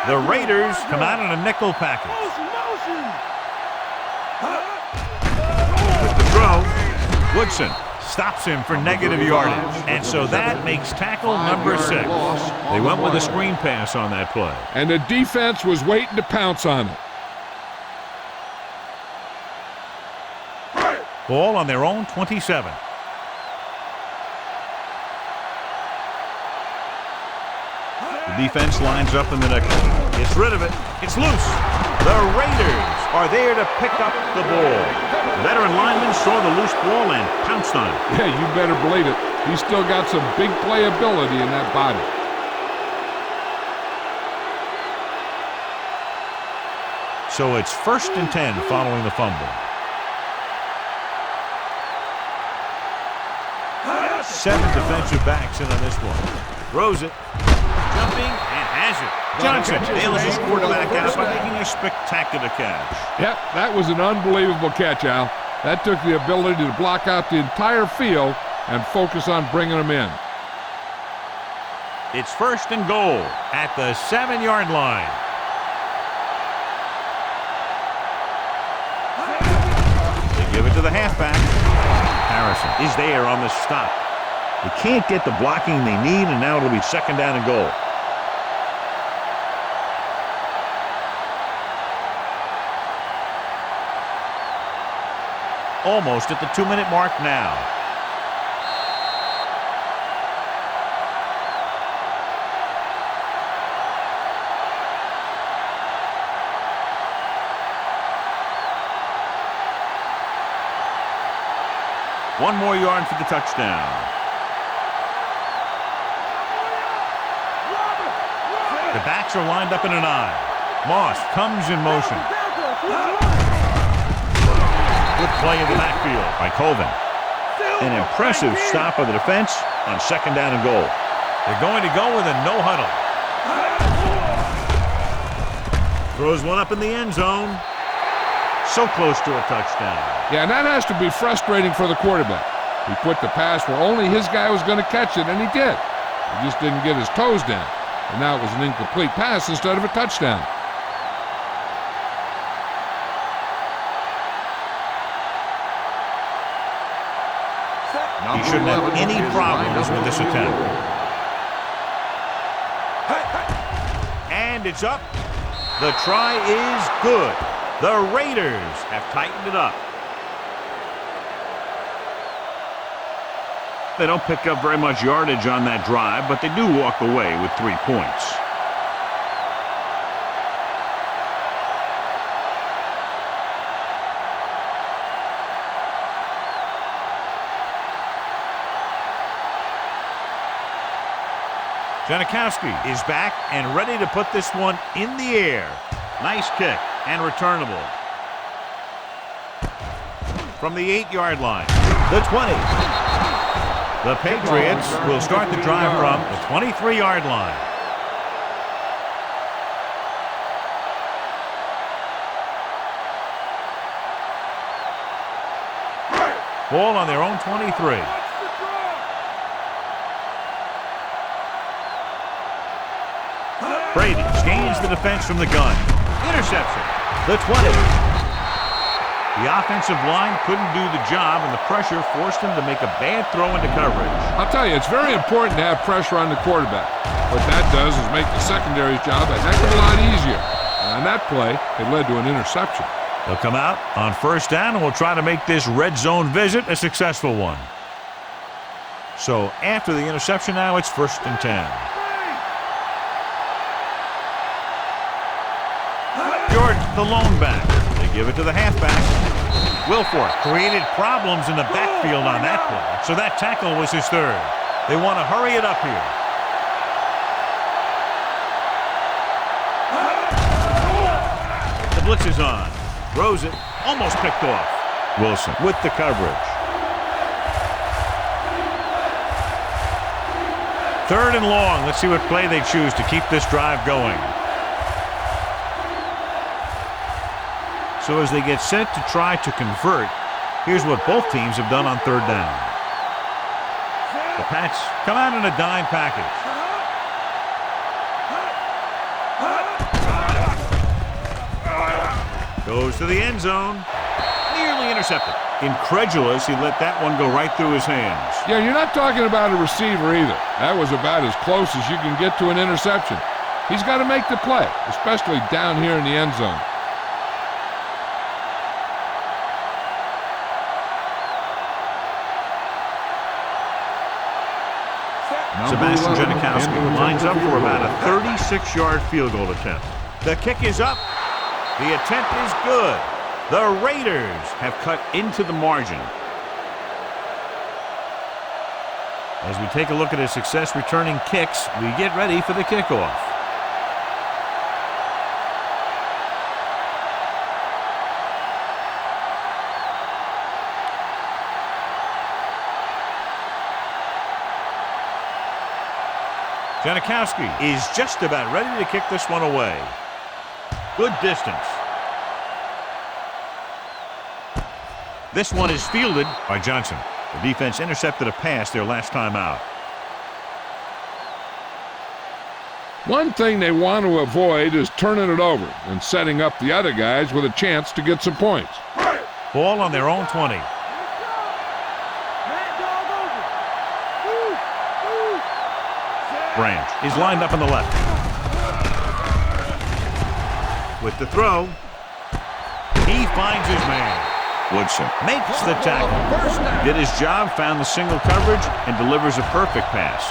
The Raiders come out in a nickel package. With the throw, Woodson stops him for negative yardage. And so that makes tackle number 6. They went with a screen pass on that play. And the defense was waiting to pounce on it. Ball on their own 27. The defense lines up in the nickel. Gets rid of it. It's loose. The Raiders are there to pick up the ball. The veteran lineman saw the loose ball and pounced on it. Yeah, you better believe it. He's still got some big playability in that body. So it's 1st and 10 following the fumble. 7 defensive backs in on this one. Throws it. Jumping and has it. Johnson bails his quarterback out by making a spectacular catch. Yep, that was an unbelievable catch, Al. That took the ability to block out the entire field and focus on bringing them in. It's 1st and goal at the 7-yard line. They give it to the halfback. Harrison is there on the stop. They can't get the blocking they need, and now it'll be 2nd down and goal. Almost at the 2-minute mark now. One more yard for the touchdown. The backs are lined up in an I. Moss comes in motion. Good play in the backfield by Colvin. An impressive stop of the defense on 2nd down and goal. They're going to go with a no huddle. Throws one up in the end zone. So close to a touchdown. Yeah, and that has to be frustrating for the quarterback. He put the pass where only his guy was going to catch it, and he did. He just didn't get his toes down. And now it was an incomplete pass instead of a touchdown. He shouldn't have any problems with this attempt. And it's up. The try is good. The Raiders have tightened it up. They don't pick up very much yardage on that drive, but they do walk away with 3 points. Janikowski is back and ready to put this one in the air. Nice kick and returnable. From the 8-yard line, the 20. The Patriots will start the drive from the 23-yard line. Ball on their own 23. Brady gains the defense from the gun. Interception. The 20. The offensive line couldn't do the job, and the pressure forced him to make a bad throw into coverage. I'll tell you, it's very important to have pressure on the quarterback. What that does is make the secondary's job a heck of a lot easier. And on that play, it led to an interception. They'll come out on 1st down, and we'll try to make this red zone visit a successful one. So after the interception now, it's 1st and 10. Jordan, the lone back. They give it to the halfback. Wilfork created problems in the backfield on that play, so that tackle was his 3rd. They want to hurry it up here. The blitz is on. Throws it. Almost picked off. Wilson with the coverage. 3rd and long. Let's see what play they choose to keep this drive going. So as they get set to try to convert, here's what both teams have done on 3rd down. The Pats come out in a dime package. Goes to the end zone. Nearly intercepted. Incredulous, he let that one go right through his hands. Yeah, you're not talking about a receiver either. That was about as close as you can get to an interception. He's got to make the play, especially down here in the end zone. Sebastian Janikowski lines up for about a 36-yard field goal attempt. The kick is up. The attempt is good. The Raiders have cut into the margin. As we take a look at his success returning kicks, we get ready for the kickoff. Janikowski is just about ready to kick this one away. Good distance. This one is fielded by Johnson. The defense intercepted a pass their last time out. One thing they want to avoid is turning it over and setting up the other guys with a chance to get some points. Ball on their own 20. Branch is lined up on the left. With the throw, he finds his man. Woodson Makes the tackle. Did his job, found the single coverage, and delivers a perfect pass.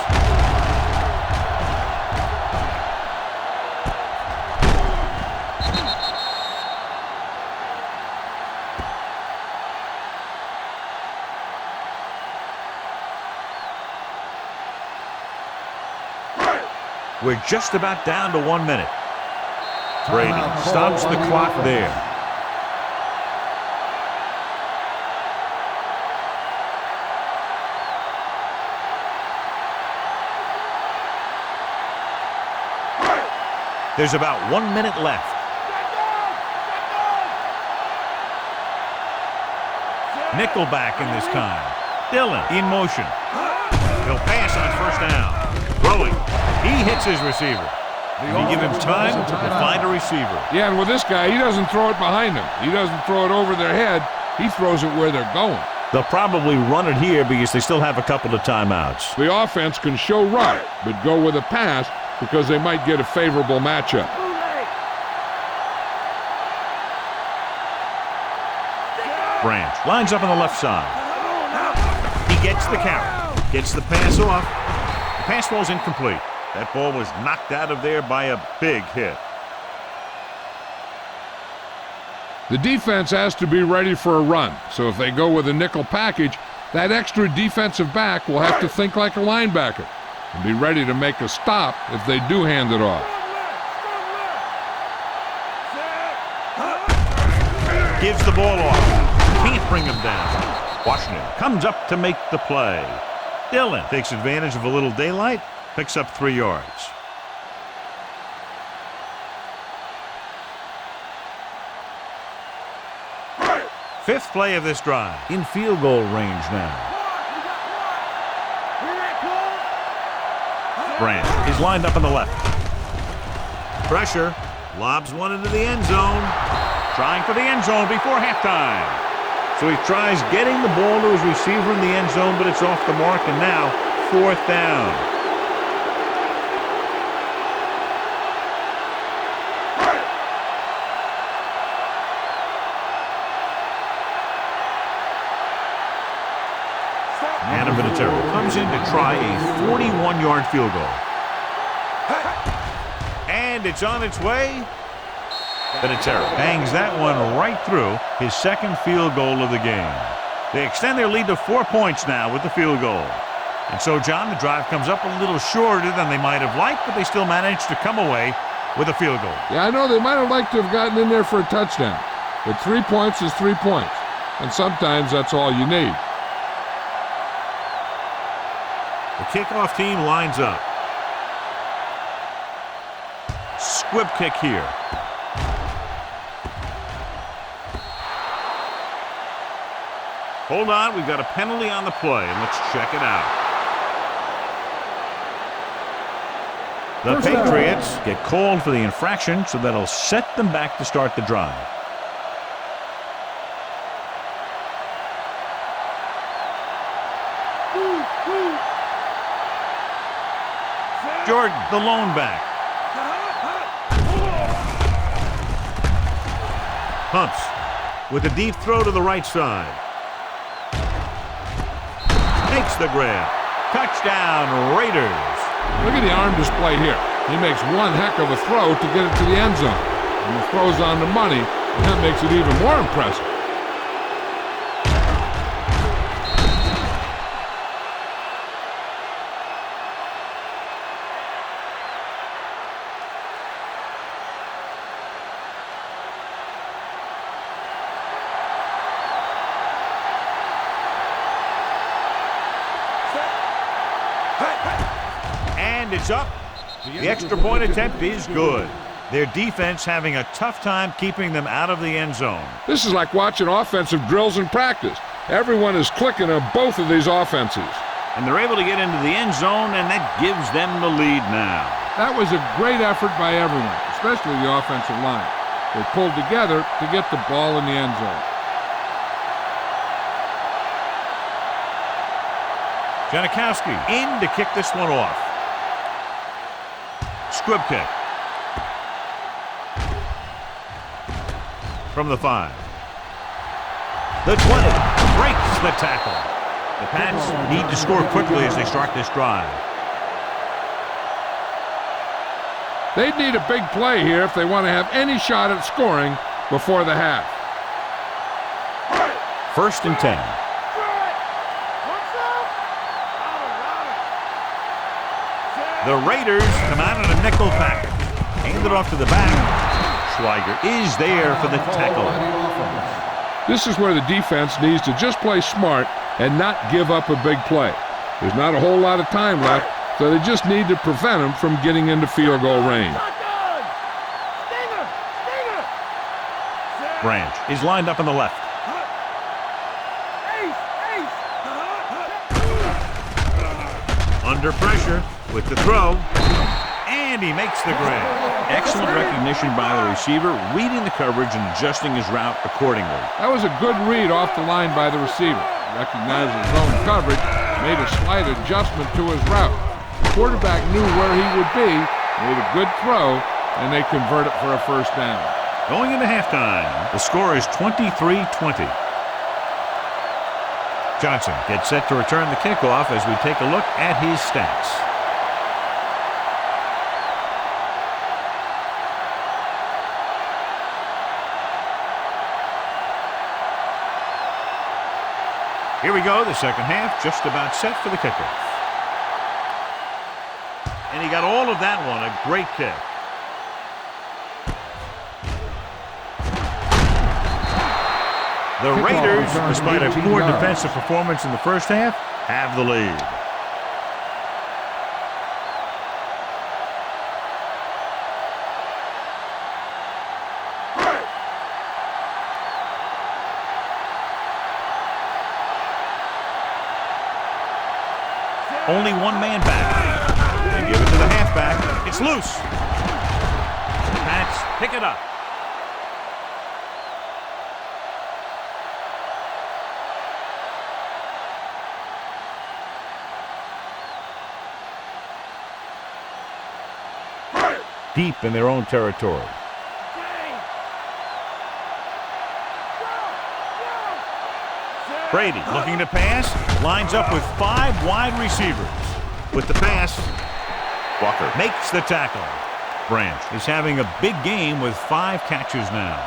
We're just about down to 1 minute. Brady stops the clock there. There's about 1 minute left. Nickelback in this time. Dillon in motion. He'll pass on first down. Throwing. He hits his receiver. You give him time to find a receiver. Yeah, and with this guy, he doesn't throw it behind him. He doesn't throw it over their head. He throws it where they're going. They'll probably run it here because they still have a couple of timeouts. The offense can show right, but go with a pass because they might get a favorable matchup. Branch lines up on the left side. He gets the carry. Gets the pass off. The pass ball's incomplete. That ball was knocked out of there by a big hit. The defense has to be ready for a run, so if they go with a nickel package, that extra defensive back will have to think like a linebacker and be ready to make a stop if they do hand it off. Gives the ball off. Can't bring him down. Washington comes up to make the play. Dillon takes advantage of a little daylight, picks up 3 yards. Fifth play of this drive. In field goal range now. Branch is lined up on the left. Pressure. Lobs one into the end zone. Trying for the end zone before halftime. So he tries getting the ball to his receiver in the end zone, but it's off the mark, and now 4th down. Adam Vinatieri comes in to try a 41-yard field goal. And it's on its way. Vinatieri bangs that one right through, his second field goal of the game. They extend their lead to 4 points now with the field goal. And so, John, the drive comes up a little shorter than they might have liked, but they still managed to come away with a field goal. Yeah, I know they might have liked to have gotten in there for a touchdown, but 3 points is 3 points, and sometimes that's all you need. The kickoff team lines up. Squib kick here. Hold on, we've got a penalty on the play, and let's check it out. The Patriots get called for the infraction, so that'll set them back to start the drive. Jordan, the lone back. Pumps with a deep throw to the right side. Makes the grab. Touchdown, Raiders. Look at the arm display here. He makes one heck of a throw to get it to the end zone. And the throw's on the money, and that makes it even more impressive. And it's up. The extra point attempt is good. Their defense having a tough time keeping them out of the end zone. This is like watching offensive drills in practice. Everyone is clicking on both of these offenses. And they're able to get into the end zone, and that gives them the lead now. That was a great effort by everyone, especially the offensive line. They pulled together to get the ball in the end zone. Janikowski in to kick this one off. Squib kick. From the 5. The 20 breaks the tackle. The Pats need to score quickly as they start this drive. They'd need a big play here if they want to have any shot at scoring before the half. 1st and 10. The Raiders come out in a nickel package. Hand it off to the back. Schweiger is there for the tackle. This is where the defense needs to just play smart and not give up a big play. There's not a whole lot of time left, so they just need to prevent them from getting into field goal range. Branch is lined up on the left. Under pressure with the throw, and he makes the grab. Excellent recognition by the receiver, reading the coverage and adjusting his route accordingly. That was a good read off the line by the receiver. Recognized his own coverage, made a slight adjustment to his route. The quarterback knew where he would be, made a good throw, and they convert it for a first down. Going into halftime, the score is 23-20. Johnson gets set to return the kickoff as we take a look at his stats. Here we go, the second half, just about set for the kickoff. And he got all of that one, a great kick. The Raiders, despite a poor defensive performance in the first half, have the lead. Only one man back. They give it to the halfback. It's loose. The Pats pick it up. Deep in their own territory. Brady looking to pass, lines up with 5 wide receivers. With the pass, Walker makes the tackle. Branch is having a big game with 5 catches now.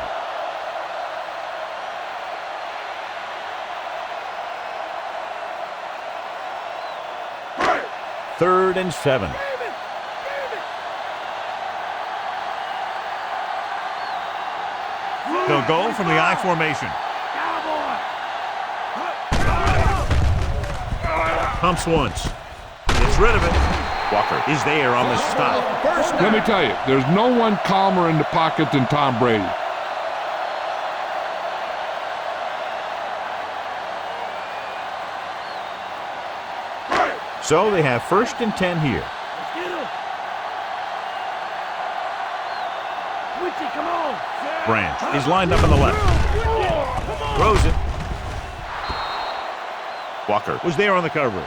Third and 7. They'll go from the I formation. Pumps once. Gets rid of it. Walker is there on the stop. Let me tell you, there's no one calmer in the pocket than Tom Brady. So they have first and 10 here. Branch is lined up on the left. Throws it. Walker was there on the coverage.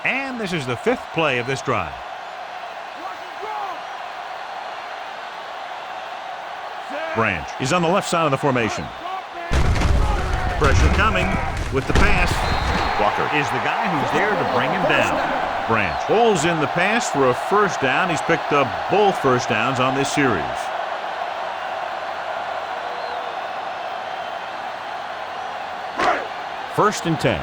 And this is the 5th play of this drive. Branch is on the left side of the formation. Pressure coming with the pass. Walker is the guy who's there to bring him down. Branch pulls in the pass for a first down. He's picked up both first downs on this series. First and 10.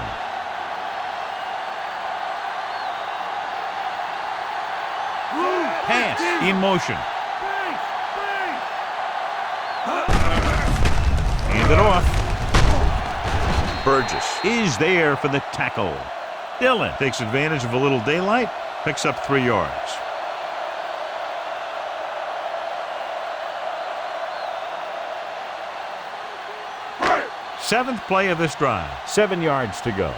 Pass in motion. Hand it off. Burgess is there for the tackle. Dillon takes advantage of a little daylight, picks up 3 yards. Seventh play of this drive. 7 yards to go.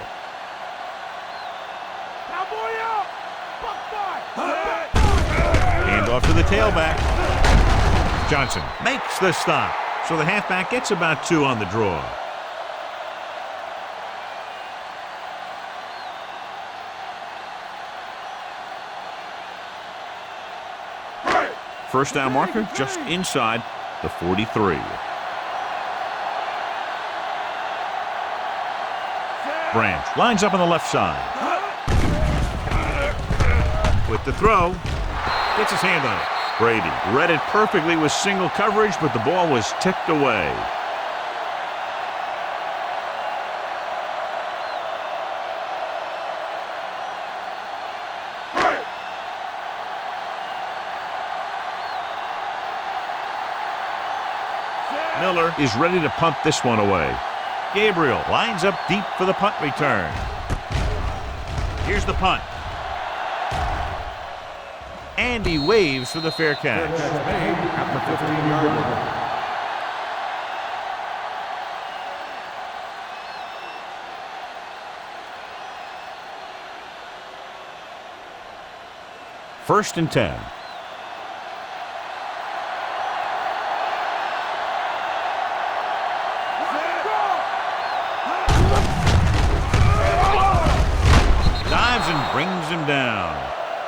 Hand off to the tailback. Johnson makes the stop. So the halfback gets about 2 on the draw. First down marker just inside the 43. Branch lines up on the left side. With the throw, gets his hand on it. Brady read it perfectly with single coverage, but the ball was tipped away. Miller is ready to punt this one away. Gabriel lines up deep for the punt return. Here's the punt. And he waves for the fair catch. Fair catch made at the 15-yard line. First and 10. Brings him down.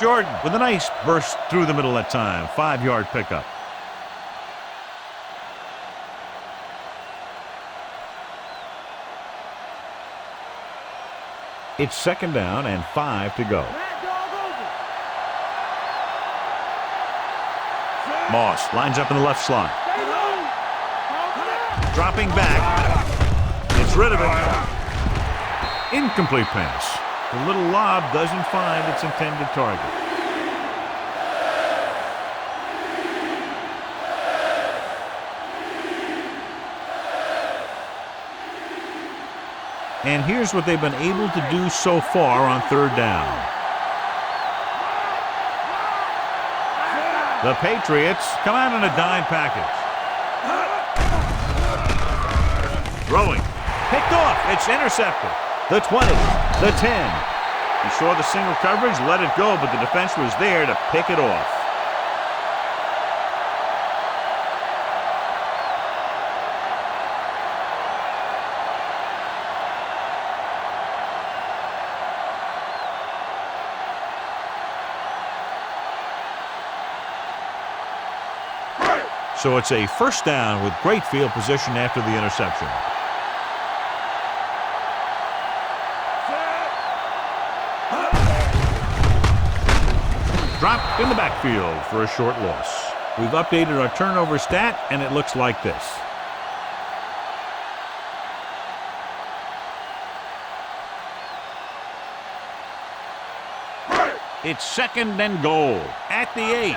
Jordan with a nice burst through the middle that time. 5-yard pickup. It's second down and 5 to go. Moss lines up in the left slot. Dropping back. Gets rid of it. Incomplete pass. The little lob doesn't find its intended target. And here's what they've been able to do so far on third down. The Patriots come out in a dime package. Throwing. Picked off. It's intercepted. The 20, the 10. He saw the single coverage, let it go, but the defense was there to pick it off. So it's a first down with great field position after the interception. Dropped in the backfield for a short loss. We've updated our turnover stat, and it looks like this. It's second and goal at the 8.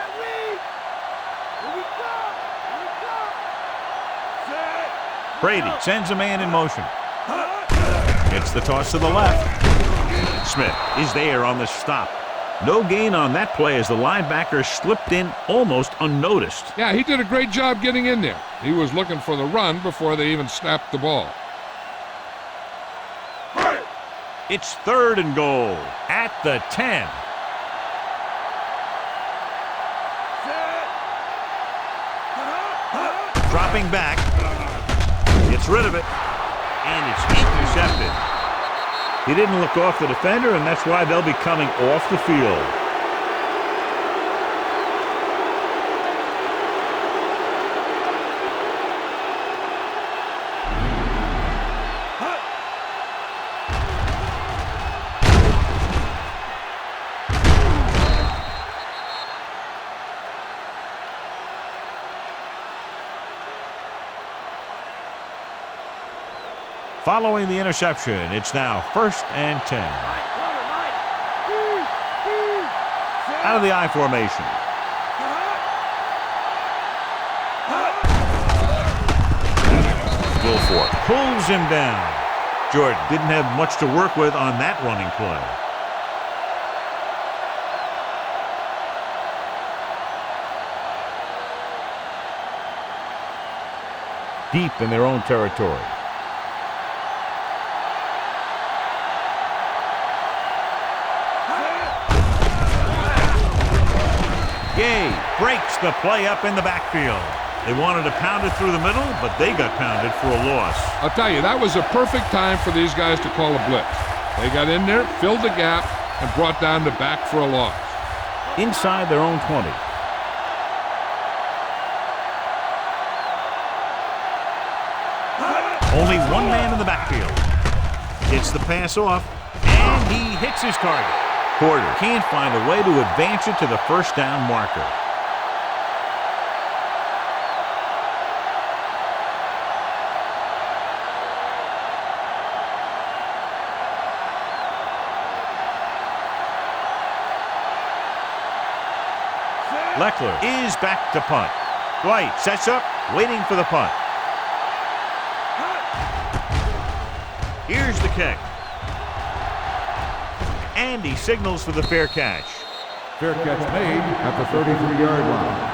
Brady sends a man in motion. Gets the toss to the left. Smith is there on the stop. No gain on that play as the linebacker slipped in almost unnoticed. Yeah, he did a great job getting in there. He was looking for the run before they even snapped the ball. It's third and goal at the 10. Dropping back. Gets rid of it. And it's intercepted. He didn't look off the defender, and that's why they'll be coming off the field. Following the interception, it's now first and 10. Out of the I formation. Wilfork pulls him down. Jordan didn't have much to work with on that running play. Deep in their own territory. Gay breaks the play up in the backfield. They wanted to pound it through the middle, but they got pounded for a loss. I'll tell you, that was a perfect time for these guys to call a blitz. They got in there, filled the gap, and brought down the back for a loss. Inside their own 20. Only one man in the backfield. Gets the pass off, and he hits his target. Porter can't find a way to advance it to the first down marker. Leckler is back to punt. Dwight sets up, waiting for the punt. Here's the kick. And he signals for the fair catch. Fair catch made at the 33-yard line.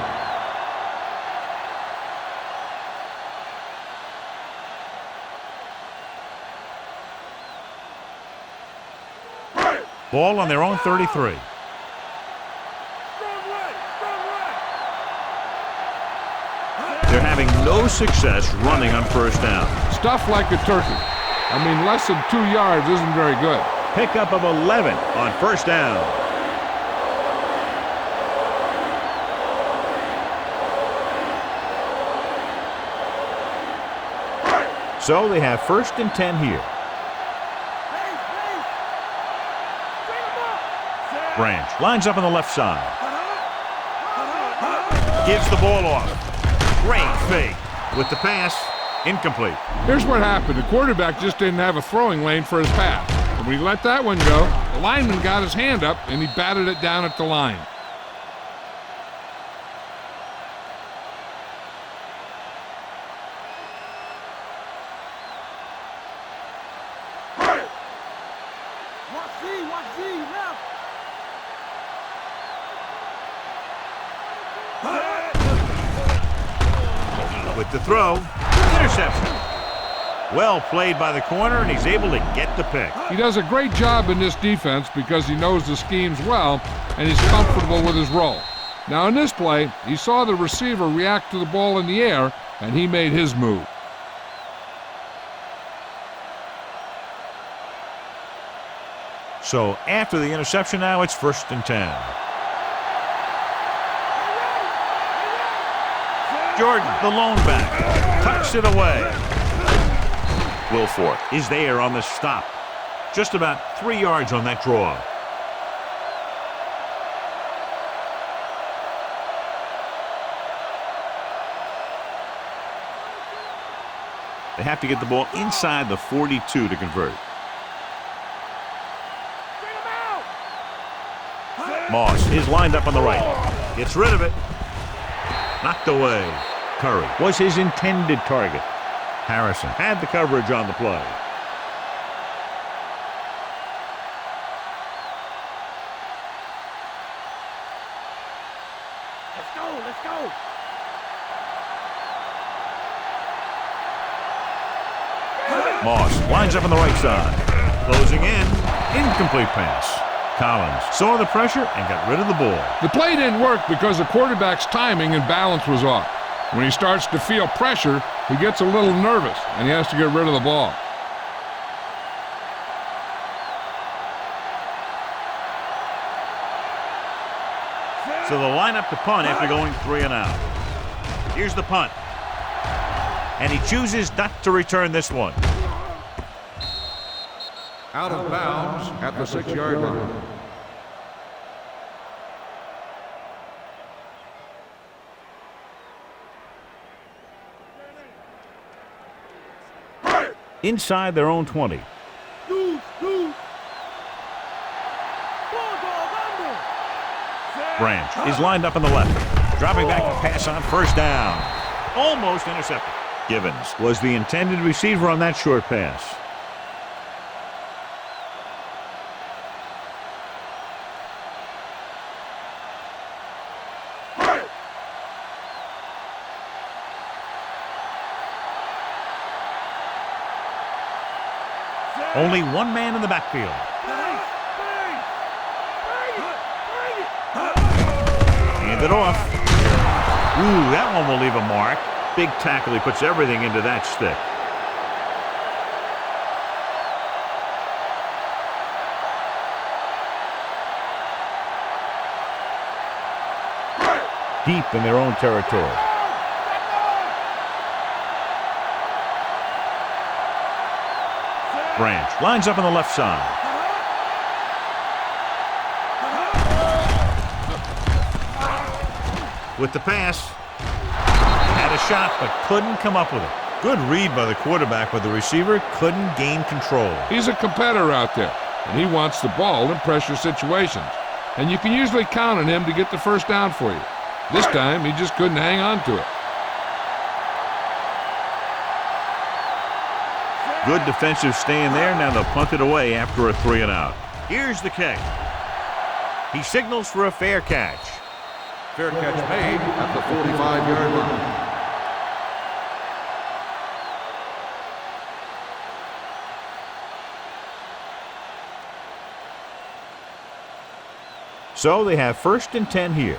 Ball on their own 33. They're having no success running on first down. Stuff like a turkey. I mean, less than 2 yards isn't very good. Pickup of 11 on first down. So they have 1st and 10 here. Branch lines up on the left side. Gives the ball off. Great fake. With the pass, incomplete. Here's what happened. The quarterback just didn't have a throwing lane for his pass. And when he let that one go, the lineman got his hand up and he batted it down at the line. With the throw, interception. Well played by the corner, and he's able to get the pick. He does a great job in this defense because he knows the schemes well and he's comfortable with his role. Now in this play, he saw the receiver react to the ball in the air, and he made his move. So after the interception now, it's 1st and 10. Jordan, the lone back, tucks it away. Wilfork is there on the stop. Just about 3 yards on that draw. They have to get the ball inside the 42 to convert. Moss is lined up on the right. Gets rid of it. Knocked away. Curry was his intended target. Harrison had the coverage on the play. Let's go, let's go. Moss lines up on the right side. Closing in. Incomplete pass. Collins saw the pressure and got rid of the ball. The play didn't work because the quarterback's timing and balance was off. When he starts to feel pressure, he gets a little nervous, and he has to get rid of the ball. So they'll line up to punt after going 3 and out. Here's the punt. And he chooses not to return this one. Out of bounds at the 6-yard line. Inside their own 20. Branch is lined up on the left. Dropping back to pass on first down. Almost intercepted. Givens was the intended receiver on that short pass. Only one man in the backfield. Hand it off. Ooh, that one will leave a mark. Big tackle. He puts everything into that stick. Deep in their own territory. Branch lines up on the left side. With the pass. Had a shot, but couldn't come up with it. Good read by the quarterback, but the receiver couldn't gain control. He's a competitor out there, and he wants the ball in pressure situations. And you can usually count on him to get the first down for you. This time, he just couldn't hang on to it. Good defensive stand there. Now they'll punt it away after a 3 and out. Here's the kick. He signals for a fair catch. Fair catch made at the 45-yard line. So they have 1st and 10 here.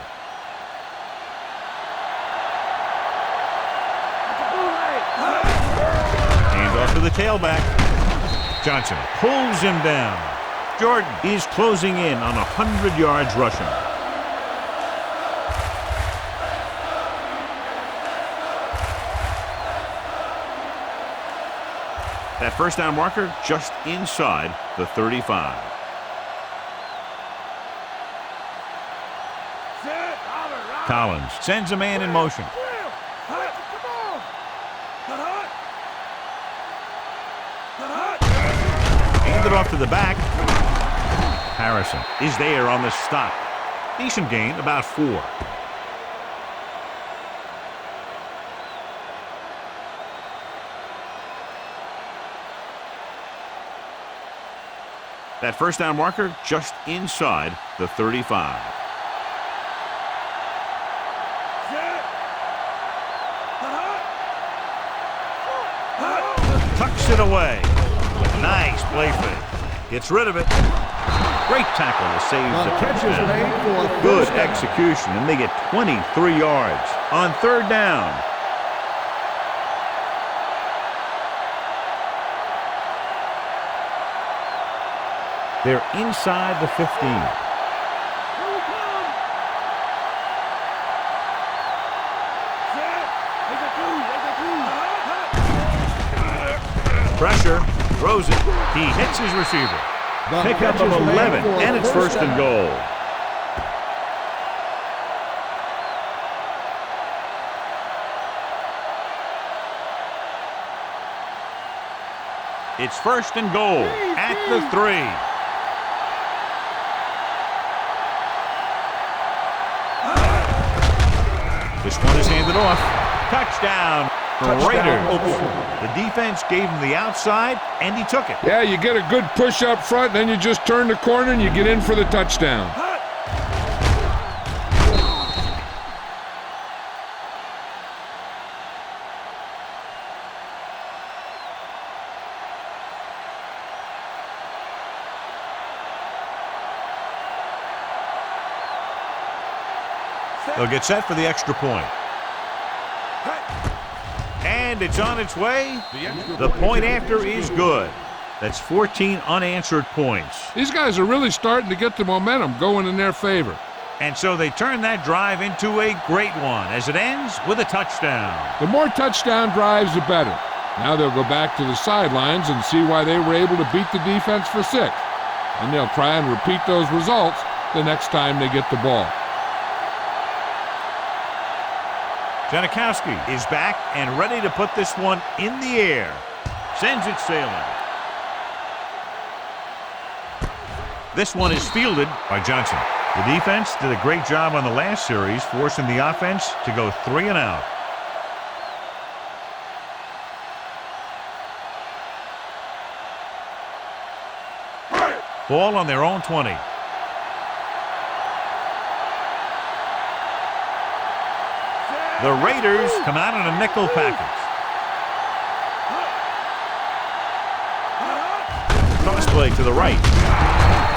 Hands off to the tailback. Johnson pulls him down. Jordan is closing in on 100 yards rushing. That first down marker just inside the 35. Collins sends a man in motion. Handed off to the back. Harrison is there on the stop. Decent gain, about 4. That first down marker just inside the 35. Tucks it away. Nice play fake. Gets rid of it. Great tackle to save the catch is made for good first down. execution, and they get 23 yards on 3rd down. They're inside the 15. Pressure, throws it. He hits his receiver. Pickup of 11, and it's 1st and goal. It's 1st and goal at the 3. This one is handed off. Touchdown. Raiders. The defense gave him the outside, and he took it. Yeah, you get a good push up front, then you just turn the corner and you get in for the touchdown. They'll get set for the extra point. And it's on its way. The point after is good. That's 14 unanswered points. These guys are really starting to get the momentum going in their favor. And so they turn that drive into a great one as it ends with a touchdown. The more touchdown drives, the better. Now they'll go back to the sidelines and see why they were able to beat the defense for 6. And they'll try and repeat those results the next time they get the ball. Janikowski is back and ready to put this one in the air. Sends it sailing. This one is fielded by Johnson. The defense did a great job on the last series, forcing the offense to go 3 and out. Ball on their own 20. The Raiders come out in a nickel package. Cross play to the right.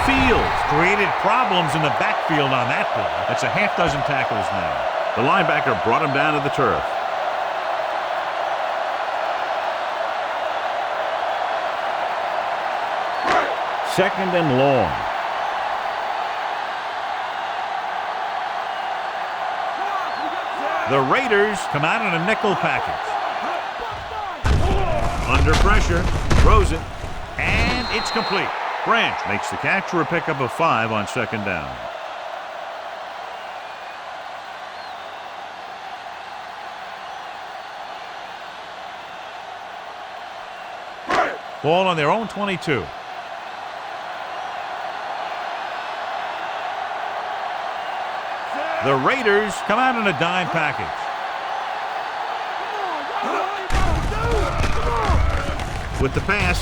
Fields created problems in the backfield on that play. That's a half dozen tackles now. The linebacker brought him down to the turf. Second and long. The Raiders come out in a nickel package. Under pressure, throws it, and it's complete. Branch makes the catch for a pickup of 5 on 2nd down. Ball on their own 22. The Raiders come out in a dime package. With the pass,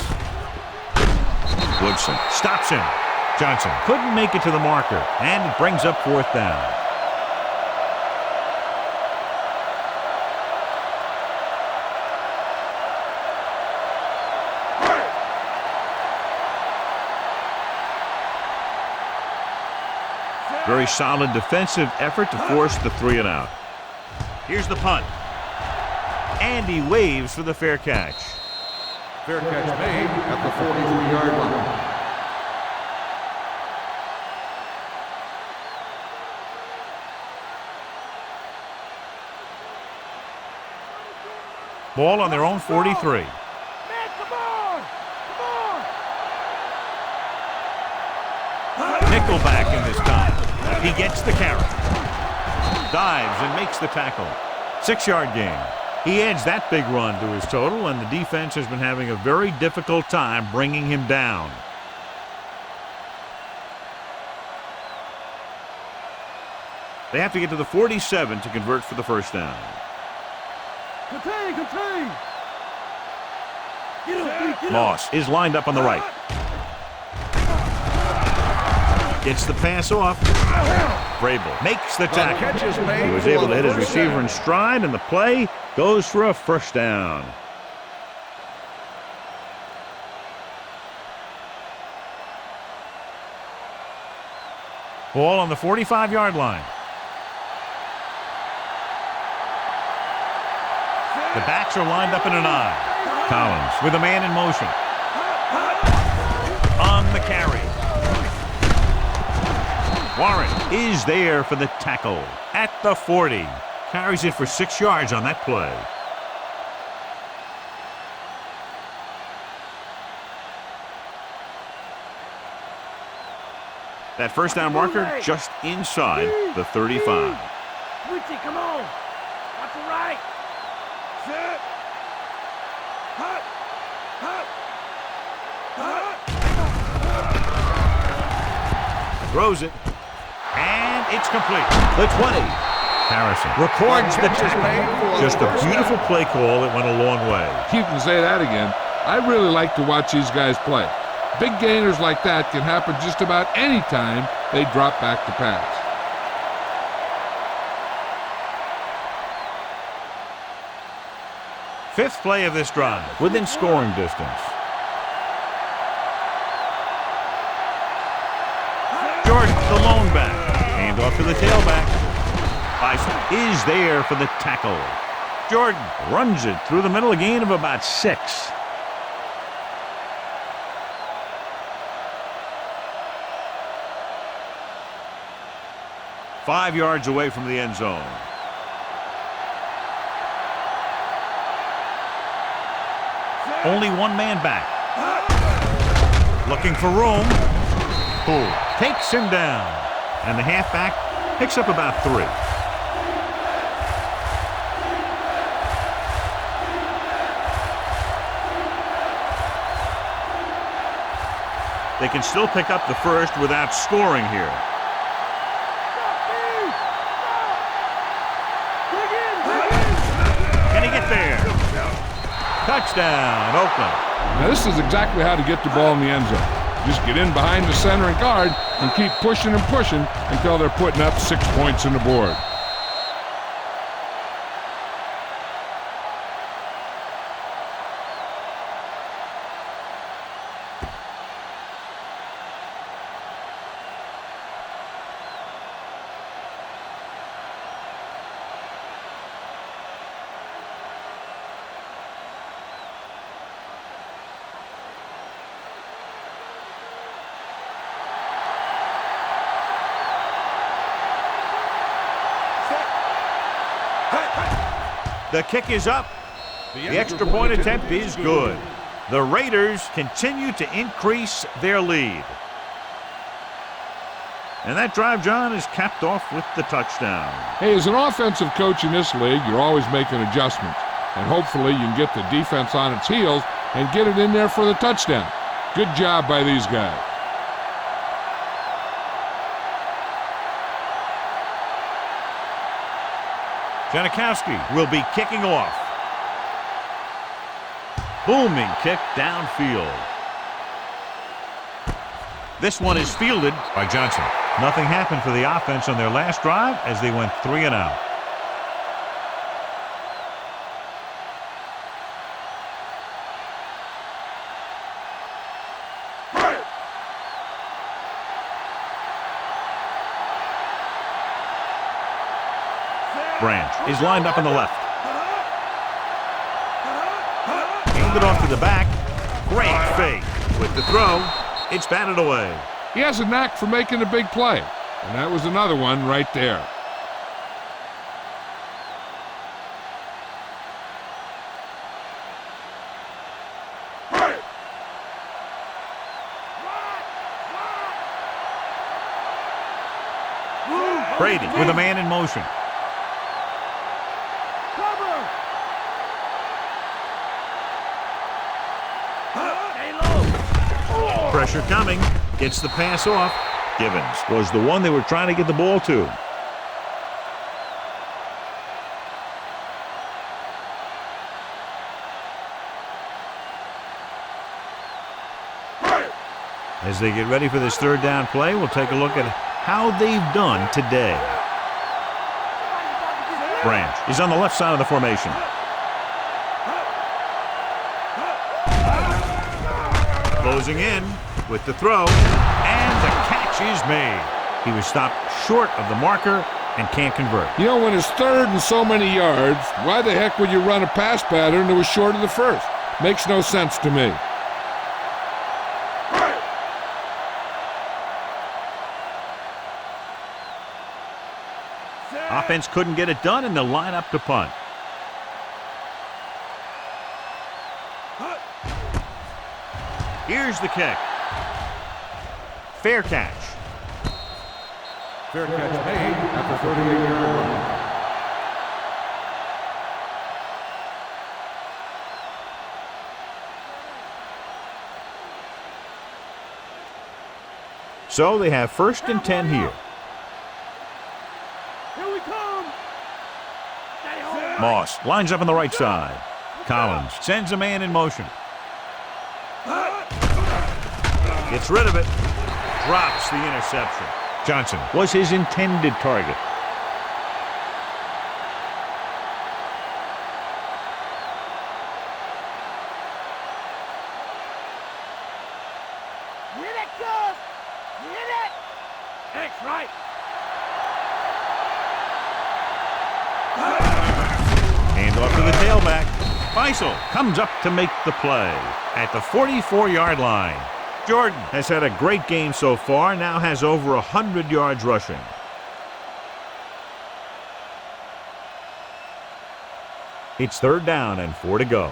Woodson stops him. Johnson couldn't make it to the marker, and it brings up 4th down. Very solid defensive effort to force the 3-and-out. Here's the punt. And he waves for the fair catch. Fair catch made at the 43-yard line. Ball on their own 43. Man, come on! Nickelback in this time. He gets the carry. Dives and makes the tackle. 6-yard gain. He adds that big run to his total, and the defense has been having a very difficult time bringing him down. They have to get to the 47 to convert for the 1st down. Contain! Get Moss is lined up on the right. Gets the pass off. Vrabel makes the tackle. He was able to hit his receiver in stride, and the play goes for a 1st down. Ball on the 45-yard line. The backs are lined up in an I. Collins with a man in motion. On the carry. Warren is there for the tackle at the 40. Carries it for 6 yards on that play. That 1st down marker just inside the 35. Switchy, come on! Watch the right! Set! Hut! Throws it. And it's complete. The 20. Harrison records the tackle. Just a beautiful play call that went a long way. You can say that again. I really like to watch these guys play. Big gainers like that can happen just about any time they drop back to pass. Fifth play of this drive, within scoring distance. Jordan, the lone back. Hand off to the tailback. Bison is there for the tackle. Jordan runs it through the middle, a gain of about 6. Five yards away from the end zone. Only one man back. Looking for room. Poole takes him down. And the halfback picks up about 3. They can still pick up the first without scoring here. Can he get there? Touchdown, Oakland. Now this is exactly how to get the ball in the end zone. Just get in behind the center and guard and keep pushing and pushing until they're putting up 6 points on the board. The kick is up. The extra point attempt is good. The Raiders continue to increase their lead. And that drive, John, is capped off with the touchdown. Hey, as an offensive coach in this league, you're always making adjustments. And hopefully you can get the defense on its heels and get it in there for the touchdown. Good job by these guys. Janikowski will be kicking off. Booming kick downfield. This one is fielded by Johnson. Nothing happened for the offense on their last drive as they went 3 and out. Branch is lined up on the left. Handed off to the back. Great fake. With the throw, it's batted away. He has a knack for making a big play, and that was another one right there. Brady with a man in motion. Pressure coming. Gets the pass off. Givens was the one they were trying to get the ball to. As they get ready for this third down play, we'll take a look at how they've done today. Branch is on the left side of the formation. Closing in with the throw, and the catch is made. He was stopped short of the marker and can't convert. You know, when it's third and so many yards, why the heck would you run a pass pattern that was short of the first? Makes no sense to me. Offense couldn't get it done, and they'll line up to punt. Here's the kick. Fair catch. Fair catch made at the 38-yard line. So they have 1st and 10 here. Here we come. Moss lines up on the right side. Collins sends a man in motion. Gets rid of it. Drops the interception. Johnson was his intended target. Hit it, Gus. Hit it. X right. Hand off to the tailback. Faisal comes up to make the play at the 44-yard line. Jordan has had a great game so far, now has over 100 yards rushing. It's 3rd down and 4 to go.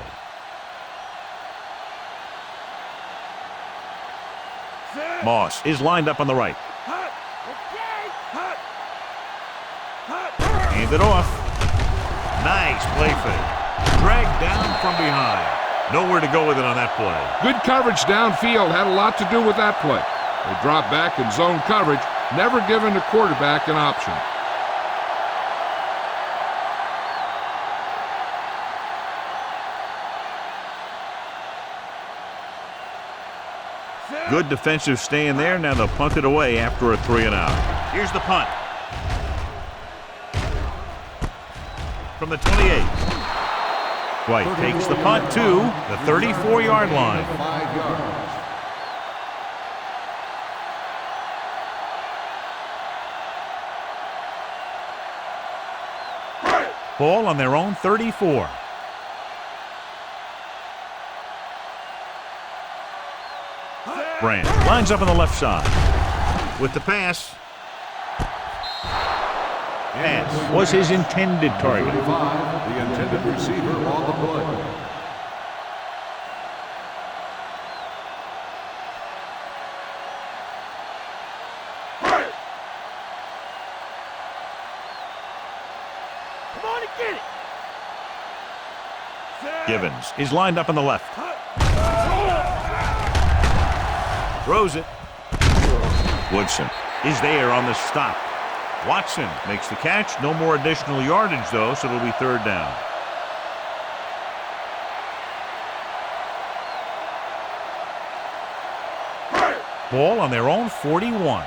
Moss is lined up on the right. Hand it off. Nice play fake. Dragged down from behind. Nowhere to go with it on that play. Good coverage downfield had a lot to do with that play. They dropped back in zone coverage, never giving the quarterback an option. Good defensive stand there. Now they'll punt it away after a 3 and out. Here's the punt. From the 28. White takes the punt to the 34-yard line. 5 yards. Ball on their own 34. Branch lines up on the left side. With the pass. Pass was his intended target. 35, the intended receiver on the play. Come on and get it. Givens is lined up on the left. Throws it. Woodson is there on the stop. Watson makes the catch. No more additional yardage, though, so it'll be third down. Ball on their own 41.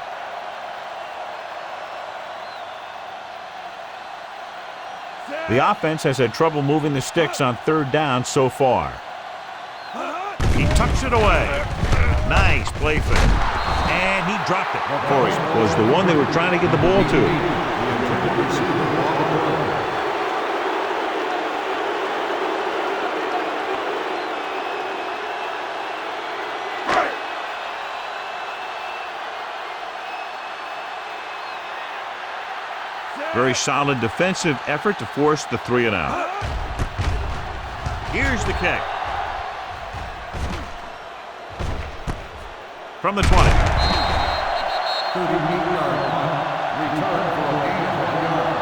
The offense has had trouble moving the sticks on third down so far. He tucks it away. Nice play fake. And he dropped it. Of course, was the one they were trying to get the ball to. Very solid defensive effort to force the 3-and-out. Here's the kick. From the 20. 38-yard line. Return for a gain of 1 yard.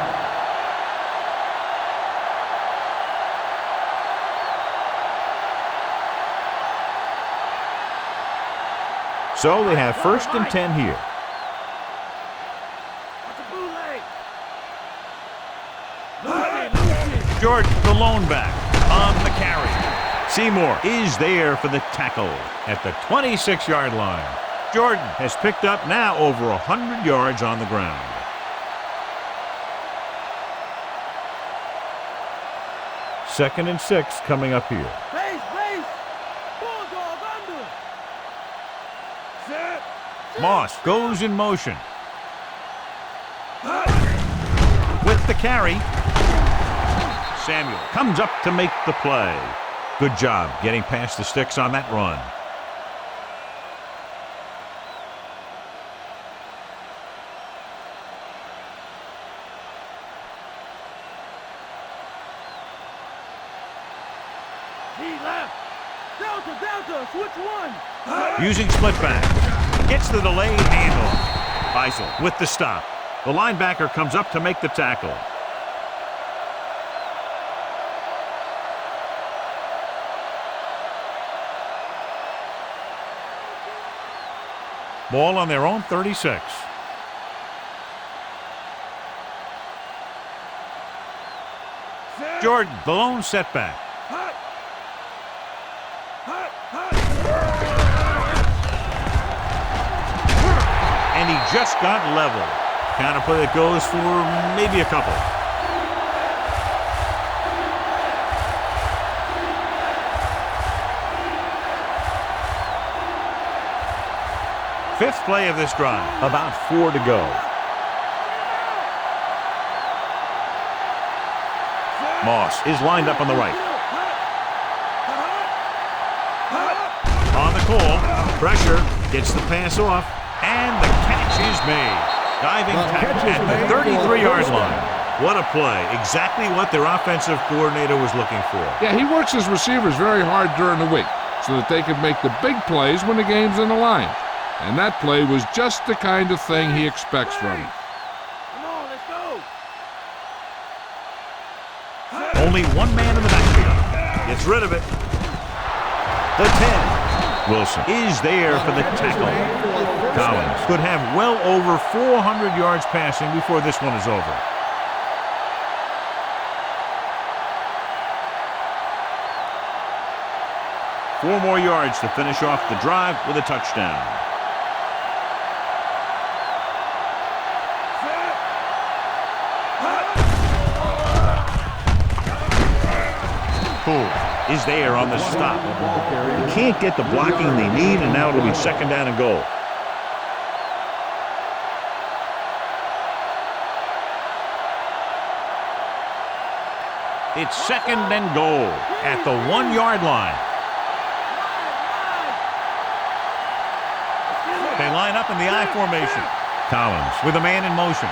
So they have 1st and 10 here. Jordan, the lone back, on the carry. Seymour is there for the tackle at the 26-yard line. Jordan has picked up now over 100 yards on the ground. Second and 6 coming up here. Base. Bulldog under. Set. Moss goes in motion. With the carry. Samuel comes up to make the play. Good job getting past the sticks on that run. He left. Delta, switch one. Using split back. Gets the delayed handoff. Faisal with the stop. The linebacker comes up to make the tackle. Ball on their own 36. Jordan, the lone setback. And he just got level. Kind of play that goes for maybe a couple. Fifth play of this drive. About 4 to go. Moss is lined up on the right. On the call. Pressure. Gets the pass off. And the catch is made. Diving tackle at the 33-yard line. What a play. Exactly what their offensive coordinator was looking for. Yeah, he works his receivers very hard during the week so that they can make the big plays when the game's in the line. And that play was just the kind of thing he expects from him. Come on, let's go. Only one man in the backfield. Gets rid of it. The 10. Wilson is there for the tackle. Collins could have well over 400 yards passing before this one is over. Four more yards to finish off the drive with a touchdown. Is there on the stop. They can't get the blocking they need, and now it'll be second down and goal. It's second and goal at the 1-yard line. They line up in the I formation. Collins with a man in motion.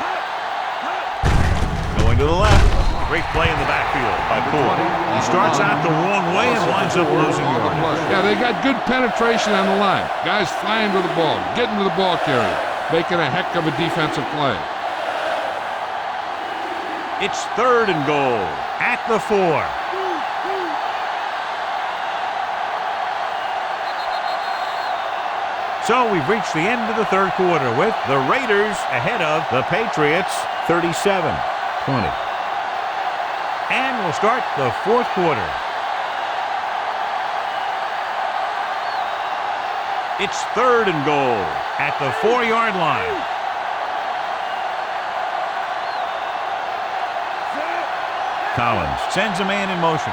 Going to the left. Great play in the backfield by Poole. He starts out the wrong way and winds up losing yards. Yeah, they got good penetration on the line. Guys flying to the ball, getting to the ball carrier, making a heck of a defensive play. It's third and goal at the 4. So we've reached the end of the third quarter with the Raiders ahead of the Patriots 37-20. And we'll start the fourth quarter. It's 3rd and goal at the 4-yard line. Collins sends a man in motion.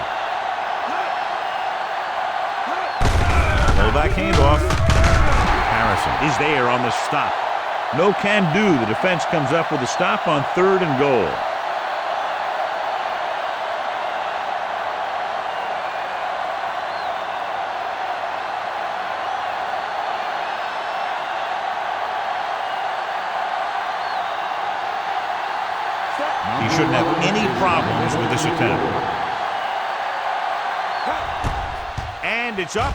Fullback handoff. Harrison is there on the stop. No can do. The defense comes up with a stop on 3rd and goal. He shouldn't have any problems with this attempt. And it's up.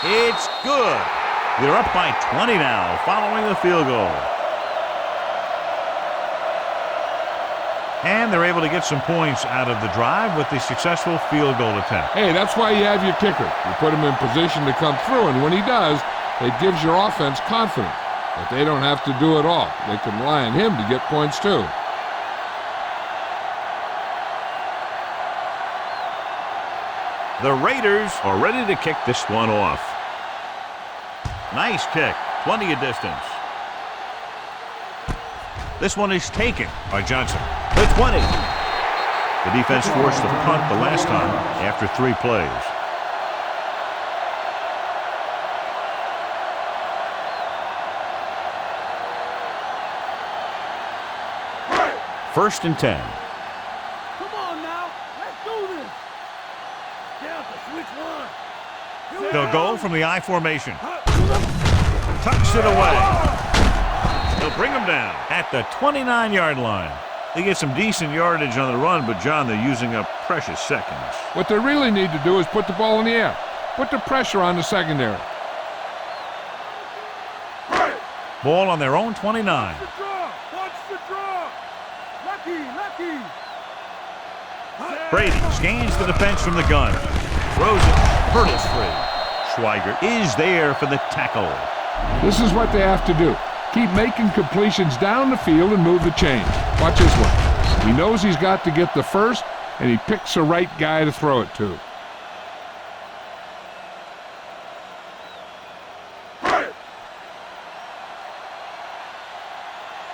It's good. They're up by 20 now following the field goal. And they're able to get some points out of the drive with the successful field goal attempt. Hey, that's why you have your kicker. You put him in position to come through, and when he does, it gives your offense confidence that they don't have to do it all. They can rely on him to get points too. The Raiders are ready to kick this one off. Nice kick. Plenty of distance. This one is taken by Johnson. The 20. The defense forced the punt the last time after 3 plays. First and 10. Come on now. Let's do this. Down to switch one. They'll go from the I formation. Tucks it away. They'll bring them down at the 29-yard line. They get some decent yardage on the run, but, John, they're using up precious seconds. What they really need to do is put the ball in the air. Put the pressure on the secondary. Ball on their own 29. Watch the draw. Lucky. Brady scans the defense from the gun. Throws it hurdle-free. Schweiger is there for the tackle. This is what they have to do. Keep making completions down the field and move the chains. Watch this one. He knows he's got to get the first, and he picks the right guy to throw it to.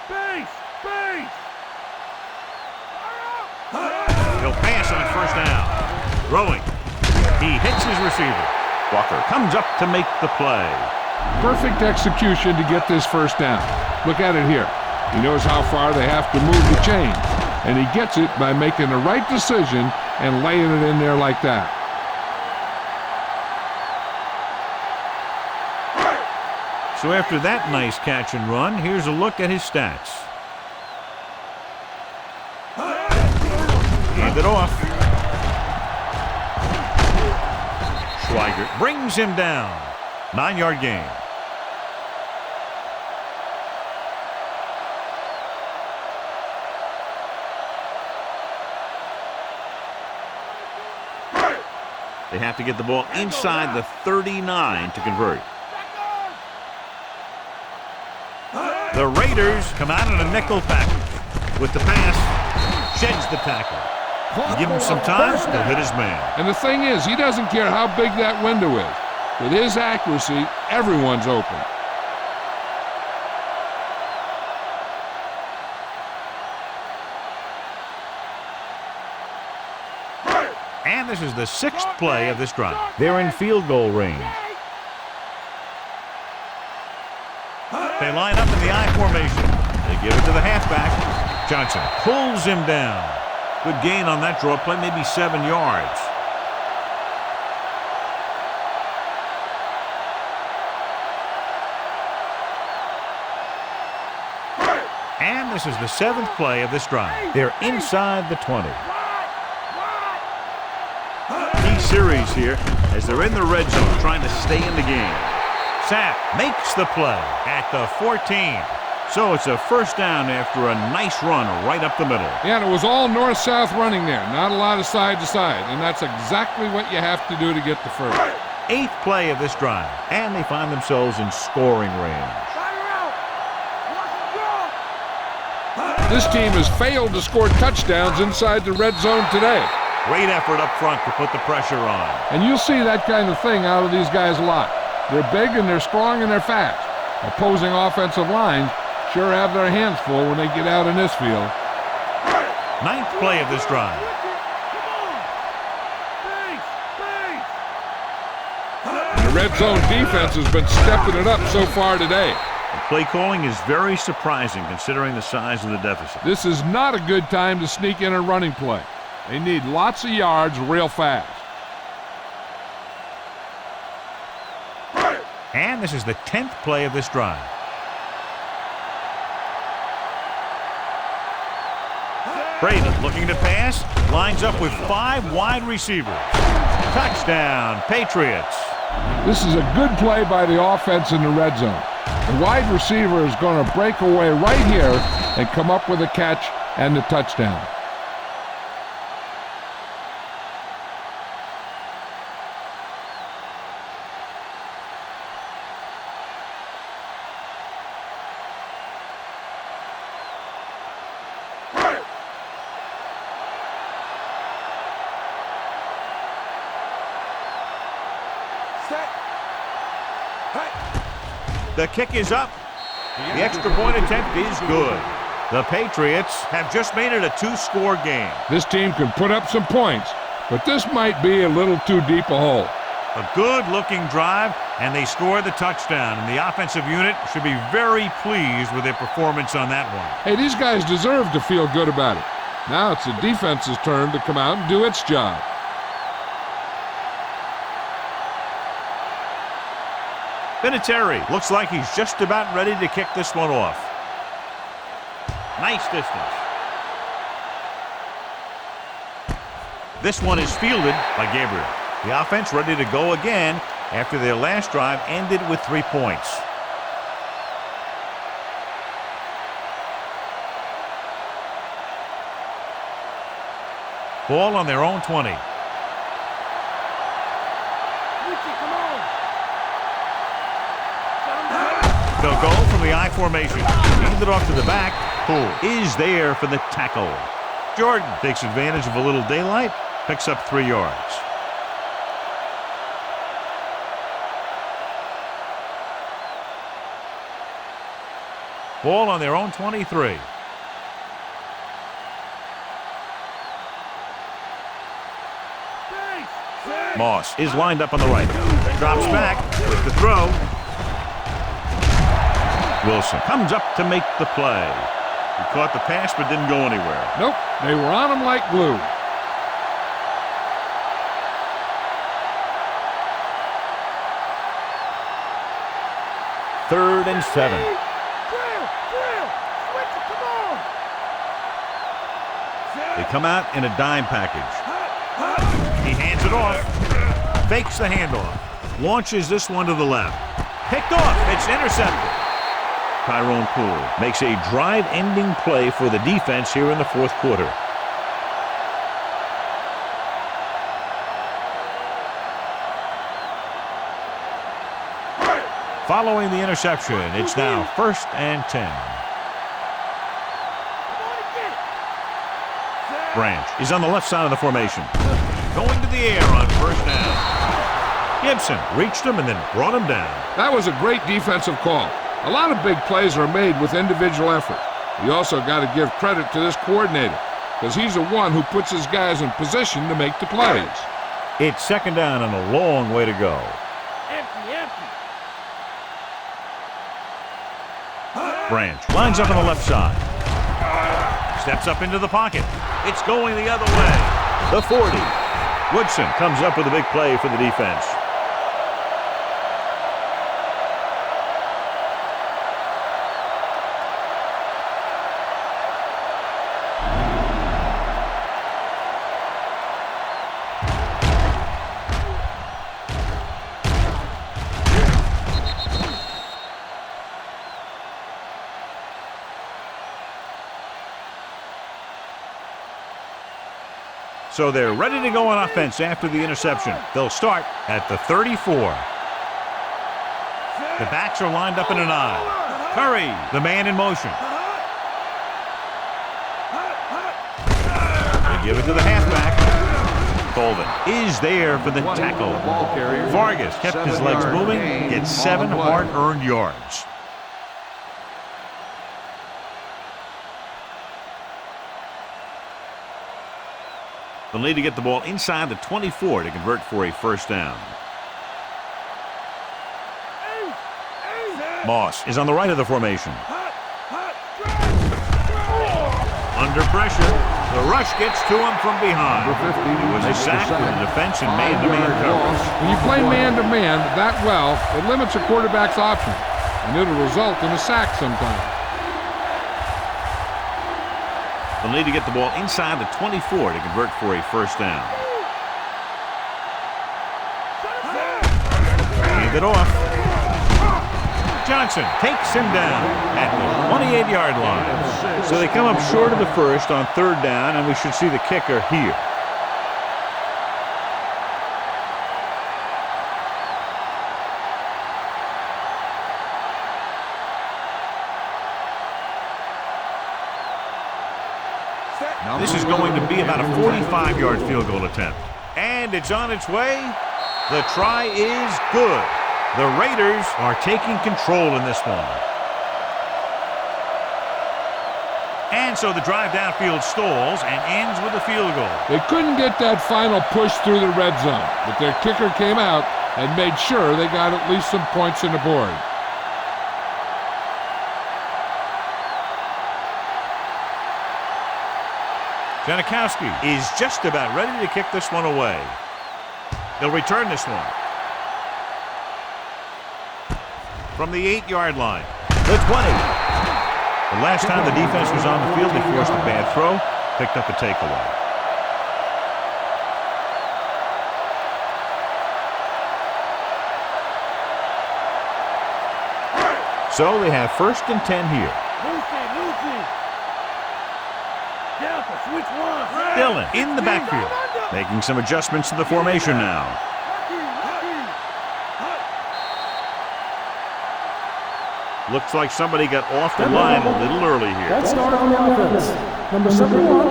Base. He'll pass on first down. Throwing. He hits his receiver. Walker comes up to make the play. Perfect execution to get this first down. Look at it here. He knows how far they have to move the chain, and he gets it by making the right decision and laying it in there like that. So after that nice catch and run, here's a look at his stats. Hand it off. Schweiger brings him down. 9-yard gain. They have to get the ball inside the 39 to convert. The Raiders come out in a nickel package. With the pass, sheds the tackle. You give him some time, he'll hit his man. And the thing is, he doesn't care how big that window is. With his accuracy, everyone's open. And this is the 6th play of this drive. They're in field goal range. They line up in the I formation. They give it to the halfback. Johnson pulls him down. Good gain on that draw play, maybe 7 yards. And this is the 7th play of this drive. They're inside the 20. Key series here as they're in the red zone trying to stay in the game. Sapp makes the play at the 14. So it's a first down after a nice run right up the middle. Yeah, and it was all north-south running there. Not a lot of side to side. And that's exactly what you have to do to get the first. 8th play of this drive, and they find themselves in scoring range. Fire out. Watch it go. This team has failed to score touchdowns inside the red zone today. Great effort up front to put the pressure on. And you'll see that kind of thing out of these guys a lot. They're big and they're strong and they're fast. Opposing offensive lines sure have their hands full when they get out in this field. 9th play of this drive. Come on. Base. The red zone defense has been stepping it up so far today. The play calling is very surprising considering the size of the deficit. This is not a good time to sneak in a running play. They need lots of yards real fast. And this is the 10th play of this drive. Brady looking to pass, lines up with 5 wide receivers. Touchdown, Patriots. This is a good play by the offense in the red zone. The wide receiver is going to break away right here and come up with a catch and the touchdown. The kick is up. The extra point attempt is good. The Patriots have just made it a 2-score game. This team can put up some points, but this might be a little too deep a hole. A good-looking drive, and they score the touchdown. And the offensive unit should be very pleased with their performance on that one. Hey, these guys deserve to feel good about it. Now it's the defense's turn to come out and do its job. Vinatieri looks like he's just about ready to kick this one off. Nice distance. This one is fielded by Gabriel. The offense ready to go again after their last drive ended with 3 points. Ball on their own 20. They'll go from the I formation. Hand it off to the back. Poole is there for the tackle. Jordan takes advantage of a little daylight, picks up 3 yards. Ball on their own 23. Moss is lined up on the right. Drops back with the throw. Wilson comes up to make the play. He caught the pass but didn't go anywhere. Nope, they were on him like glue. Third and 7. They come out in a dime package. He hands it off. Fakes the handoff. Launches this one to the left. Picked off. It's intercepted. Tyrone Poole makes a drive-ending play for the defense here in the 4th quarter. Following the interception, it's now 1st and 10. Branch is on the left side of the formation. Going to the air on 1st down. Gibson reached him and then brought him down. That was a great defensive call. A lot of big plays are made with individual effort. You also got to give credit to this coordinator, because he's the one who puts his guys in position to make the plays. It's 2nd down and a long way to go. Empty. Branch lines up on the left side. Steps up into the pocket. It's going the other way. The 40. Woodson comes up with a big play for the defense. So they're ready to go on offense after the interception. They'll start at the 34. The backs are lined up in an I. Curry, the man in motion. They give it to the halfback. Colvin is there for the tackle. Vargas kept his legs moving, gets 7 hard-earned yards. They'll need to get the ball inside the 24 to convert for a first down. Moss is on the right of the formation. Under pressure, the rush gets to him from behind. It was a sack with the defense and man-to-man coverage. When you play man-to-man that well, it limits a quarterback's options, and it'll result in a sack sometimes. They'll need to get the ball inside the 24 to convert for a first down. Hand it off. Johnson takes him down at the 28-yard line. So they come up short of the first on third down, and we should see the kicker here. This is going to be about a 45-yard field goal attempt. And it's on its way. The try is good. The Raiders are taking control in this one. And so the drive downfield stalls and ends with a field goal. They couldn't get that final push through the red zone, but their kicker came out and made sure they got at least some points on the board. Janikowski is just about ready to kick this one away. They'll return this one. From the 8-yard line. The 20. The last time the defense was on the field, they forced a bad throw, picked up a takeaway. So they have 1st and 10 here. Dillon in the backfield, making some adjustments to the formation now. Looks like somebody got off the line a little early here. That started on the offense. Number 71.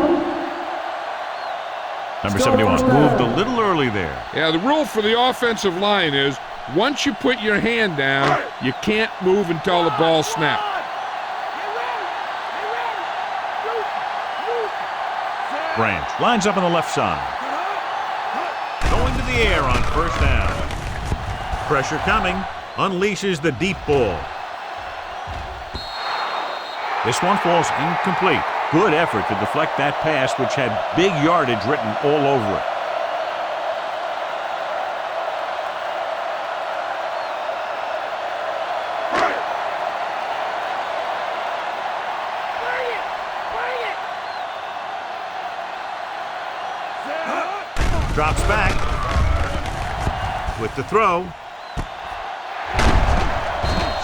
Number 71 moved a little early there. Yeah, the rule for the offensive line is once you put your hand down, you can't move until the ball snaps. Branch lines up on the left side. Going to the air on first down. Pressure coming. Unleashes the deep ball. This one falls incomplete. Good effort to deflect that pass, which had big yardage written all over it. Drops back with the throw.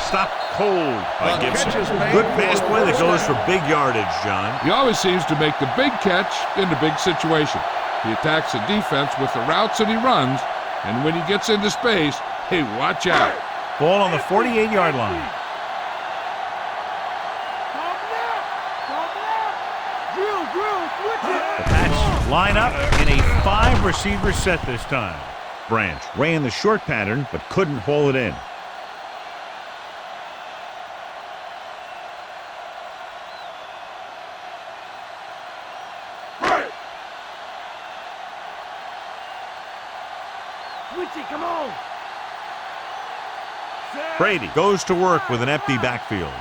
Stop cold by Gibson. Good pass play that goes for big yardage, John. He always seems to make the big catch in the big situation. He attacks the defense with the routes that he runs, and when he gets into space, hey, watch out. Ball on the 48-yard line. The Pats line up in a 5-receiver set this time. Branch ran the short pattern but couldn't haul it in. Come on. Brady goes to work with an empty backfield.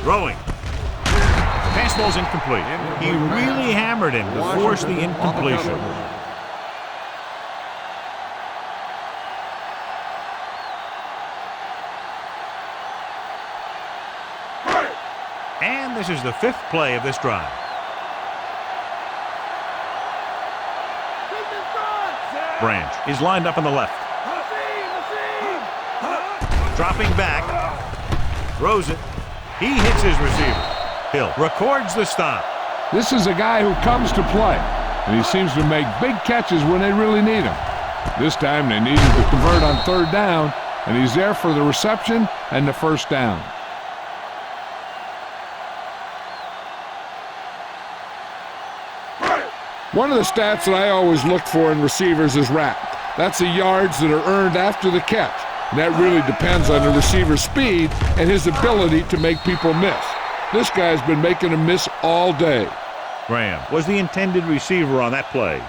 Throwing. Pass ball's incomplete. He really hammered him to force the incompletion. And this is the 5th play of this drive. Branch is lined up on the left. Dropping back. Throws it. He hits his receiver. Hill records the stop. This is a guy who comes to play, and he seems to make big catches when they really need him. This time they needed to convert on third down, and he's there for the reception and the first down. One of the stats that I always look for in receivers is RAP. That's the yards that are earned after the catch. And that really depends on the receiver's speed and his ability to make people miss. This guy's been making them miss all day. Graham was the intended receiver on that play.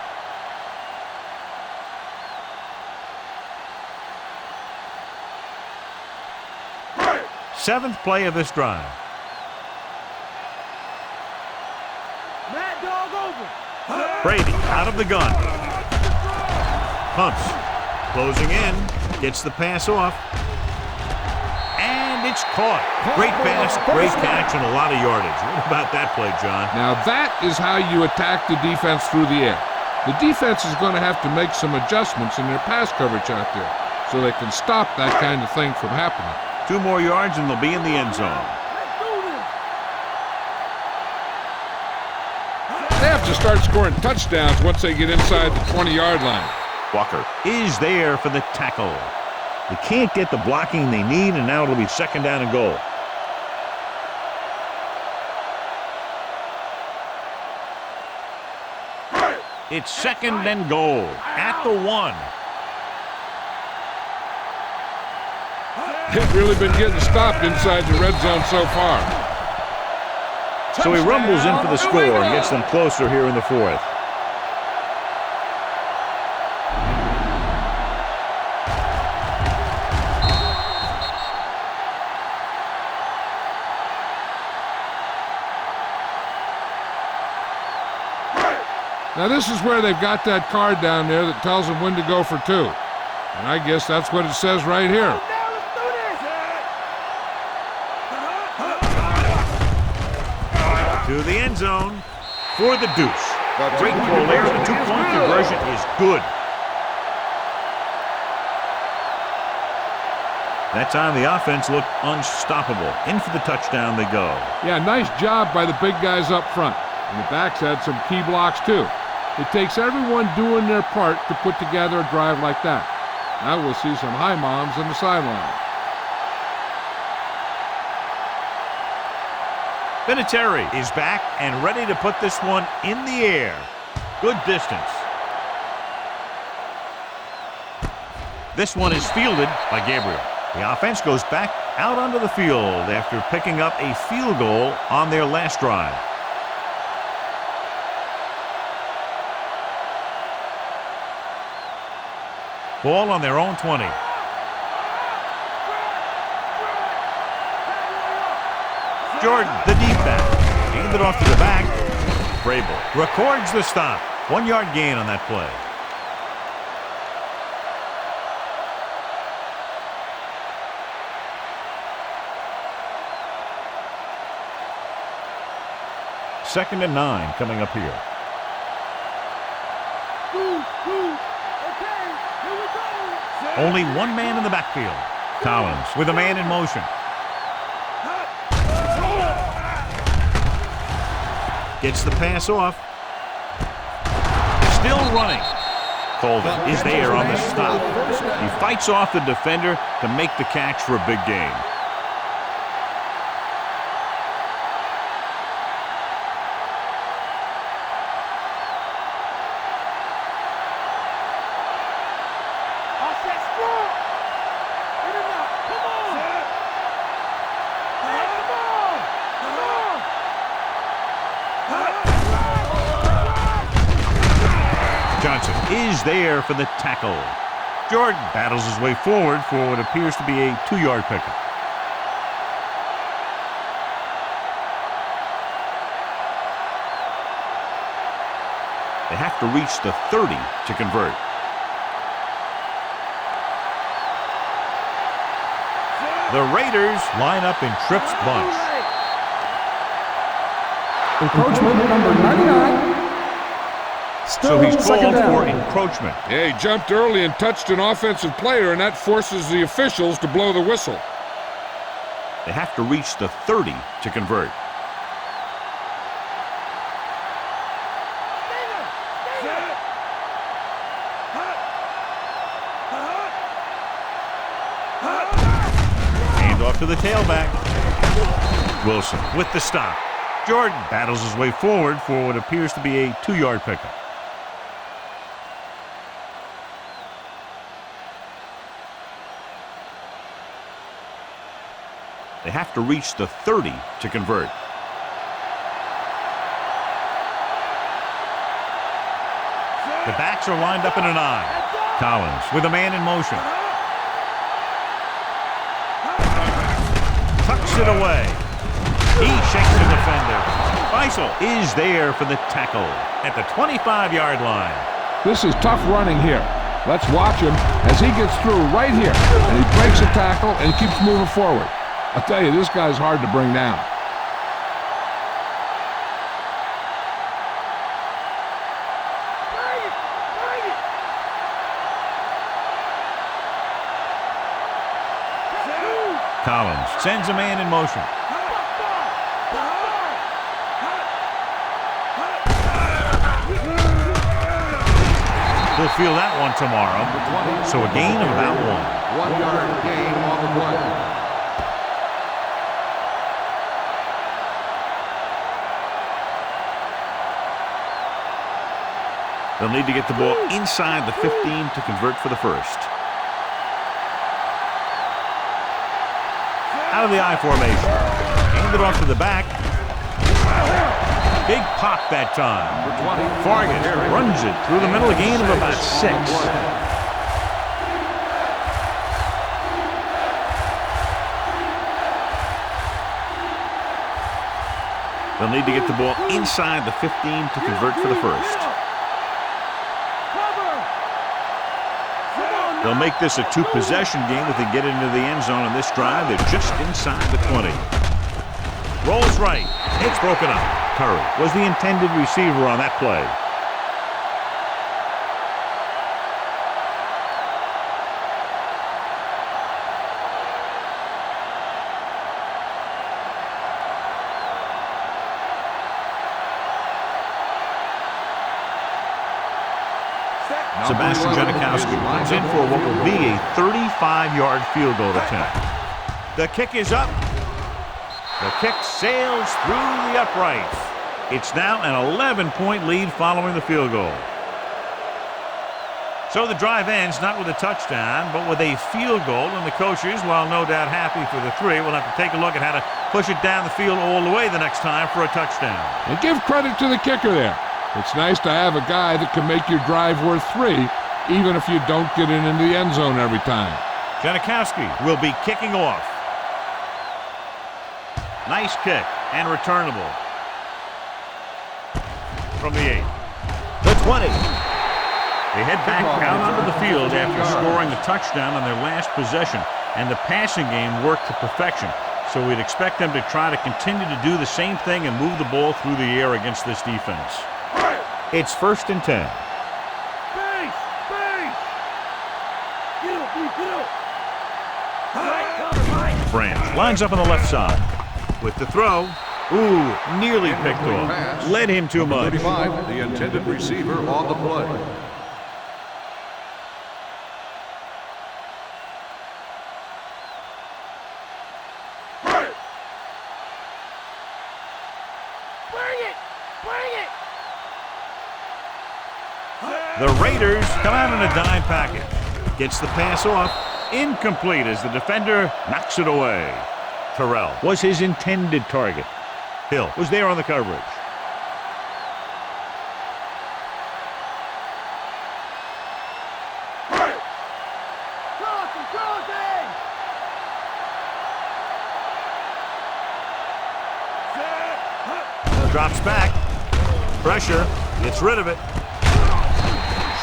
Seventh play of this drive. Mad dog over. Brady out of the gun. Pumps. Closing in. Gets the pass off. And it's caught. Great pass, great catch, and a lot of yardage. What about that play, John? Now that is how you attack the defense through the air. The defense is going to have to make some adjustments in their pass coverage out there so they can stop that kind of thing from happening. 2 more yards and they'll be in the end zone. Let's do this. They have to start scoring touchdowns once they get inside the 20-yard line. Walker is there for the tackle. They can't get the blocking they need, and now it'll be second down and goal. It's second and goal at the 1. They've really been getting stopped inside the red zone so far. So he rumbles in for the score and gets them closer here in the 4th. Now this is where they've got that card down there that tells them when to go for 2. And I guess that's what it says right here. Now let's do this. To the end zone for the deuce. Great throw there. The 2-point conversion is good. That time the offense looked unstoppable. In for the touchdown they go. Yeah, nice job by the big guys up front. And the backs had some key blocks too. It takes everyone doing their part to put together a drive like that. Now we'll see some high moms on the sideline. Vinatieri is back and ready to put this one in the air. Good distance. This one is fielded by Gabriel. The offense goes back out onto the field after picking up a field goal on their last drive. Ball on their own 20. Jordan, the deep back. Hand it off to the back. Vrabel records the stop. 1-yard gain on that play. Second and 9 coming up here. Okay, here we go. Only one man in the backfield. Collins with a man in motion. Gets the pass off. Still running. Colvin is there on the stop. He fights off the defender to make the catch for a big gain. Johnson is there for the tackle. Jordan battles his way forward for what appears to be a 2-yard pickup. They have to reach the 30 to convert. The Raiders line up in Tripp's bunch. Encroachment number 99. So he's called for encroachment. Yeah, he jumped early and touched an offensive player, and that forces the officials to blow the whistle. They have to reach the 30 to convert. to the tailback. Wilson with the stop. Jordan battles his way forward for what appears to be a 2-yard pickup. They have to reach the 30 to convert. The backs are lined up in an I. Collins with a man in motion. Tucks it away. He shakes the defender. Faisal is there for the tackle at the 25-yard line. This is tough running here. Let's watch him as he gets through right here. And he breaks a tackle and keeps moving forward. I'll tell you, this guy's hard to bring down. Collins sends a man in motion. He'll feel that one tomorrow. So a gain of about 1. 1-yard gain on the play. They'll need to get the ball inside the 15 to convert for the first. Out of the I formation. Hand it off to the back. Big pop that time. Fargas runs it through the middle, a gain of about 6. They'll need to get the ball inside the 15 to convert for the first. They'll make this a 2-possession game if they get into the end zone on this drive. They're just inside the 20. Rolls right. It's broken up. Curry was the intended receiver on that play. Sebastian Janikowski is in for what will be a 35-yard field goal attempt. The kick is up. The kick sails through the uprights. It's now an 11-point lead following the field goal. So the drive ends not with a touchdown, but with a field goal, and the coaches, while no doubt happy for the 3, will have to take a look at how to push it down the field all the way the next time for a touchdown. And give credit to the kicker there. It's nice to have a guy that can make your drive worth 3, even if you don't get in the end zone every time. Janikowski will be kicking off. Nice kick and returnable. From the 8. The 20. They head back out onto the field after scoring a touchdown on their last possession, and the passing game worked to perfection. So we'd expect them to try to continue to do the same thing and move the ball through the air against this defense. It's 1st and 10. Base! Base! Get up, get up! Branch lines up on the left side. With the throw. Ooh, nearly picked off. Led him too much. 35, the intended receiver on the play. The Raiders come out in a dime package. Gets the pass off. Incomplete as the defender knocks it away. Terrell was his intended target. Hill was there on the coverage. Drops back. Pressure. Gets rid of it.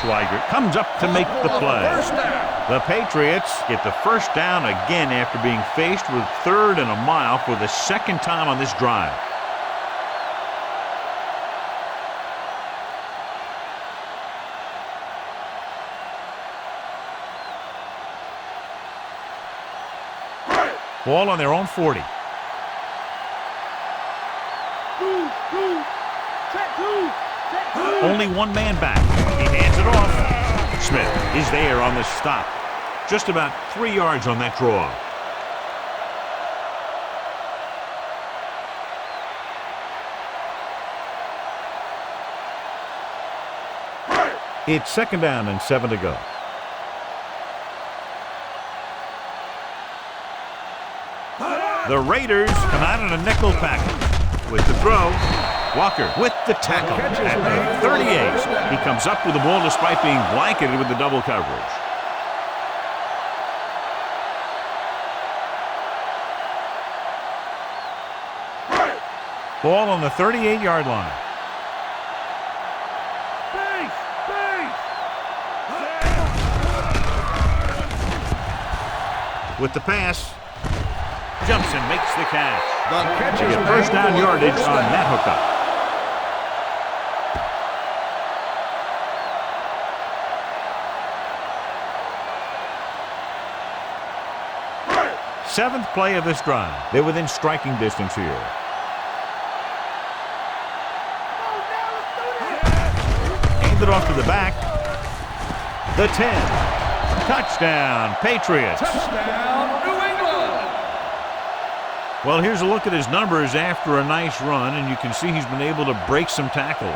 Schweigert comes up to make the play. The Patriots get the first down again after being faced with 3rd and a mile for the second time on this drive. Ball on their own 40. Only one man back. He hands it off. Smith is there on the stop. Just about 3 yards on that draw. It's 2nd down and 7 to go. The Raiders come out in a nickel package. With the throw, Walker with the tackle at the 38. He comes up with the ball despite being blanketed with the double coverage. Ball on the 38-yard line. With the pass, jumps and makes the catch. They get first down yardage on that hookup. Seventh play of this drive. They're within striking distance here. Hand it off to the back. The 10. Touchdown, Patriots. Touchdown, New England. Well, here's a look at his numbers after a nice run, and you can see he's been able to break some tackles.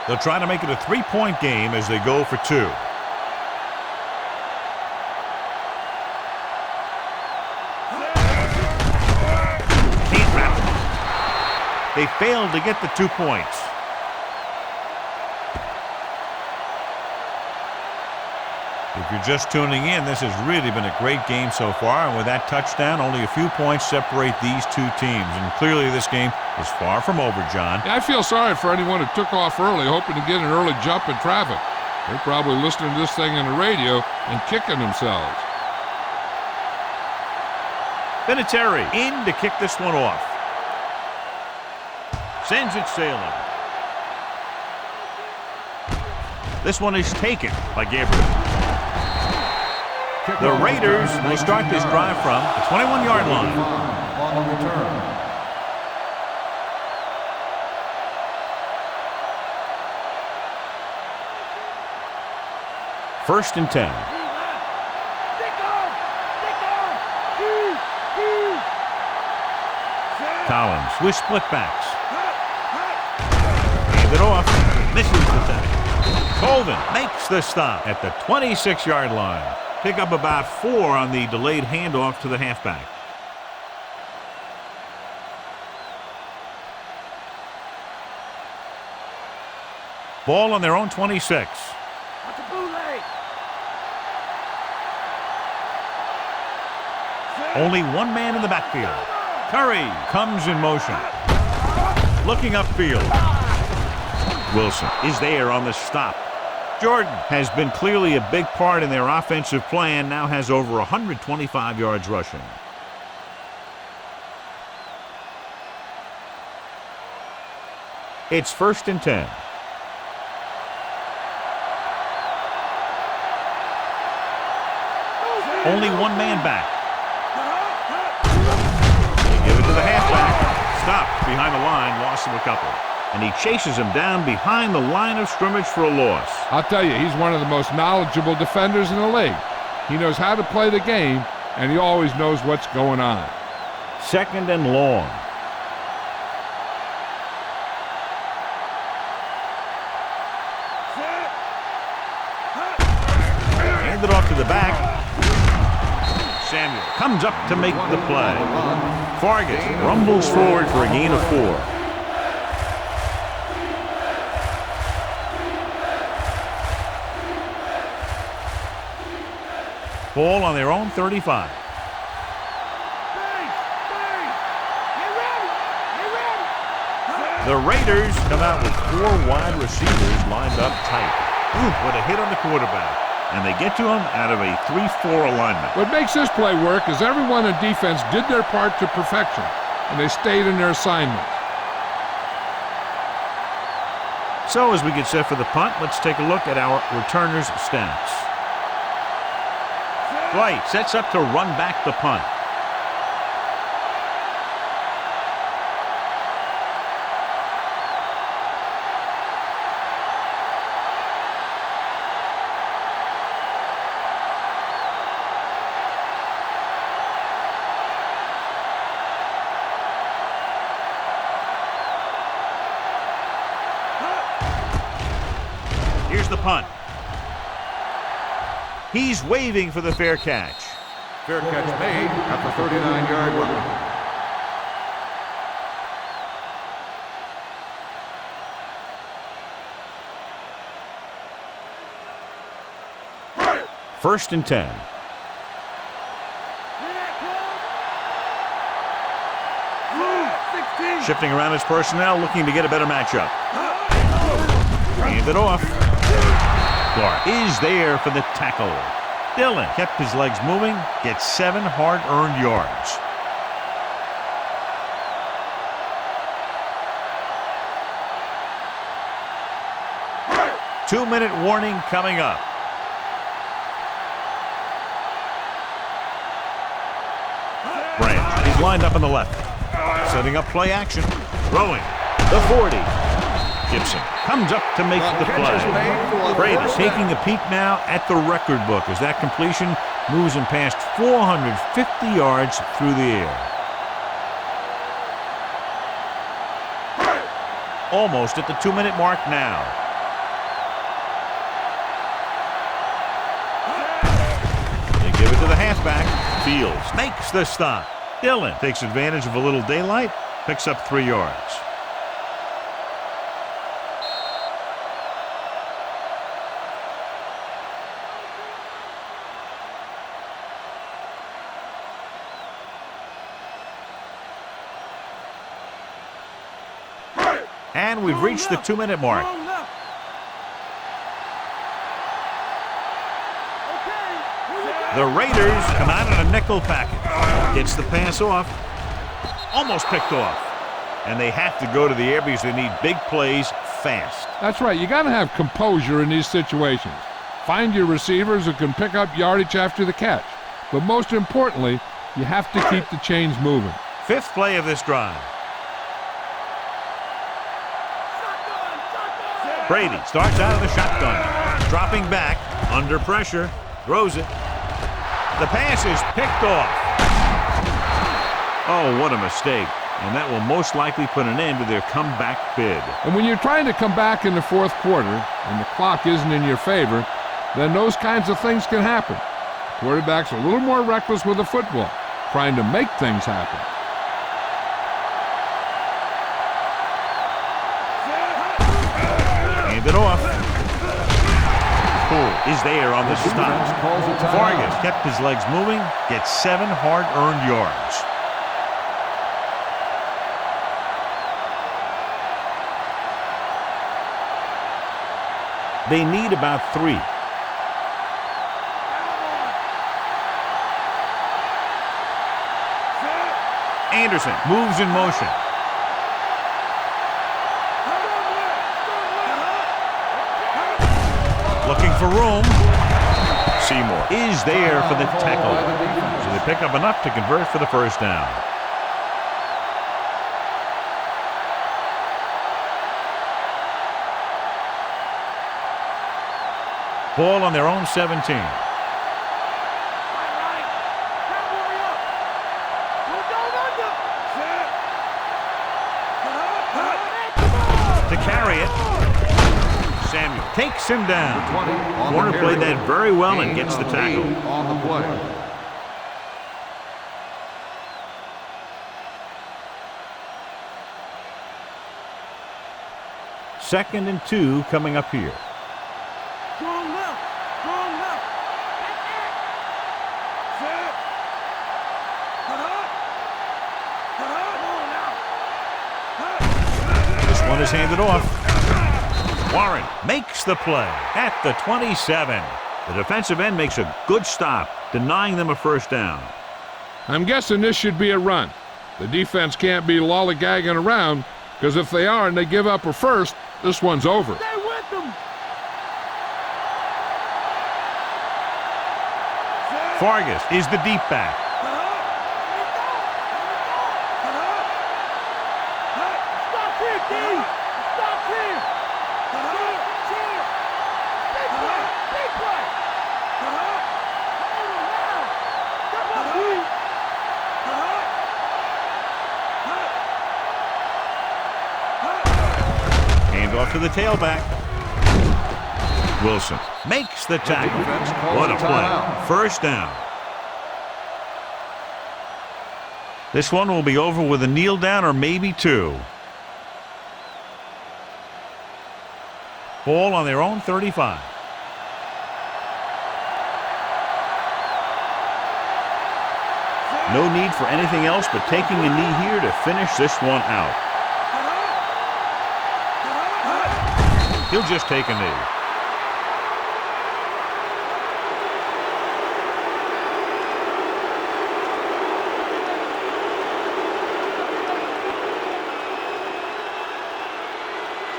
They'll try to make it a 3-point game as they go for 2. They failed to get the 2 points. If you're just tuning in, this has really been a great game so far, and with that touchdown, only a few points separate these two teams, and clearly this game is far from over, John. Yeah, I feel sorry for anyone who took off early, hoping to get an early jump in traffic. They're probably listening to this thing on the radio and kicking themselves. Vinatieri in to kick this one off. Sends it sailing. This one is taken by Gabriel. The Raiders will start this drive from the 21-yard line. On the return. First and 10. Collins with split backs. Hand it off. Misses the tackle. Colvin makes the stop at the 26-yard line. Pick up about 4 on the delayed handoff to the halfback. Ball on their own 26. Only one man in the backfield. Curry comes in motion. Looking upfield. Wilson is there on the stop. Jordan has been clearly a big part in their offensive plan, now has over 125 yards rushing. It's first and 10. Only one man back. They give it to the halfback. Stopped behind the line, loss of a couple. And he chases him down behind the line of scrimmage for a loss. I'll tell you, he's one of the most knowledgeable defenders in the league. He knows how to play the game, and he always knows what's going on. Second and long. Hand it off to the back. Samuel comes up to make the play. Fargas rumbles forward for a gain of 4. Ball on their own 35. The Raiders come out with 4 wide receivers lined up tight. Ooh, what a hit on the quarterback. And they get to him out of a 3-4 alignment. What makes this play work is everyone in defense did their part to perfection, and they stayed in their assignment. So as we get set for the punt, let's take a look at our returners' stats. Dwight sets up to run back the punt. Here's the punt. He's waving for the fair catch. Fair catch made at the 39-yard line. First and 10. Shifting around his personnel, looking to get a better matchup. Hand it off. Clark is there for the tackle. Dillon kept his legs moving, gets 7 hard-earned yards. Two-minute warning coming up. Branch is lined up on the left. Setting up play action. Throwing. The 40. Gibson comes up to make the play. Brady taking a peek now at the record book as that completion moves him past 450 yards through the air. Almost at the 2-minute mark now. They give it to the halfback. Fields makes the stop. Dillon takes advantage of a little daylight, picks up 3 yards. And we've reached the 2-minute mark. The Raiders come out in a nickel package. Gets the pass off. Almost picked off. And they have to go to the air because they need big plays fast. That's right. You got to have composure in these situations. Find your receivers who can pick up yardage after the catch. But most importantly, you have to keep the chains moving. 5th play of this drive. Brady starts out of the shotgun. Dropping back, under pressure, throws it. The pass is picked off. Oh, what a mistake. And that will most likely put an end to their comeback bid. And when you're trying to come back in the 4th quarter and the clock isn't in your favor, then those kinds of things can happen. The quarterback's a little more reckless with the football, trying to make things happen. Hand it off. Poole is there on the stop. Vargas kept his legs moving, gets 7 hard-earned yards. They need about 3. Anderson moves in motion. Looking for room. Seymour is there for the tackle. So they pick up enough to convert for the first down. Ball on their own 17. To carry it. Samuel takes him down. Warner played that very well and gets the tackle. On the play. Second and 2 coming up here. Strong left. Strong left. Set. Cut up. Come on now. This one is handed off. Warren makes the play at the 27. The defensive end makes a good stop, denying them a first down. I'm guessing this should be a run. The defense can't be lollygagging around, because if they are and they give up a first, this one's over. Stay with them. Vargas is the deep back. Stop here, D. Stop here. Big play. Big play. Come on now. Come on, D. Hand off to the tailback. Wilson makes the tackle. defense calls What a a play. timeout. First down. This one will be over with a kneel down or maybe two. Ball on their own 35. No need for anything else but taking a knee here to finish this one out. He'll just take a knee.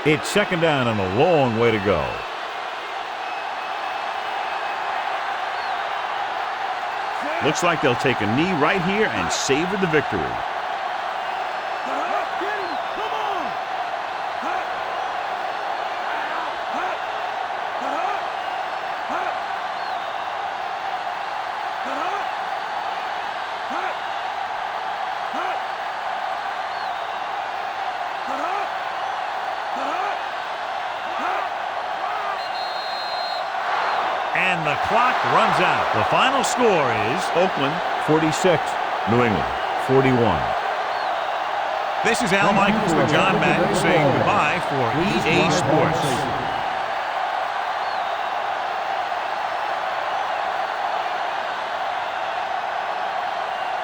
It's second down and a long way to go. Looks like they'll take a knee right here and savor the victory. And the clock runs out. The final score is Oakland 46, New England 41. This is Al Michaels with John Madden saying goodbye for EA Sports.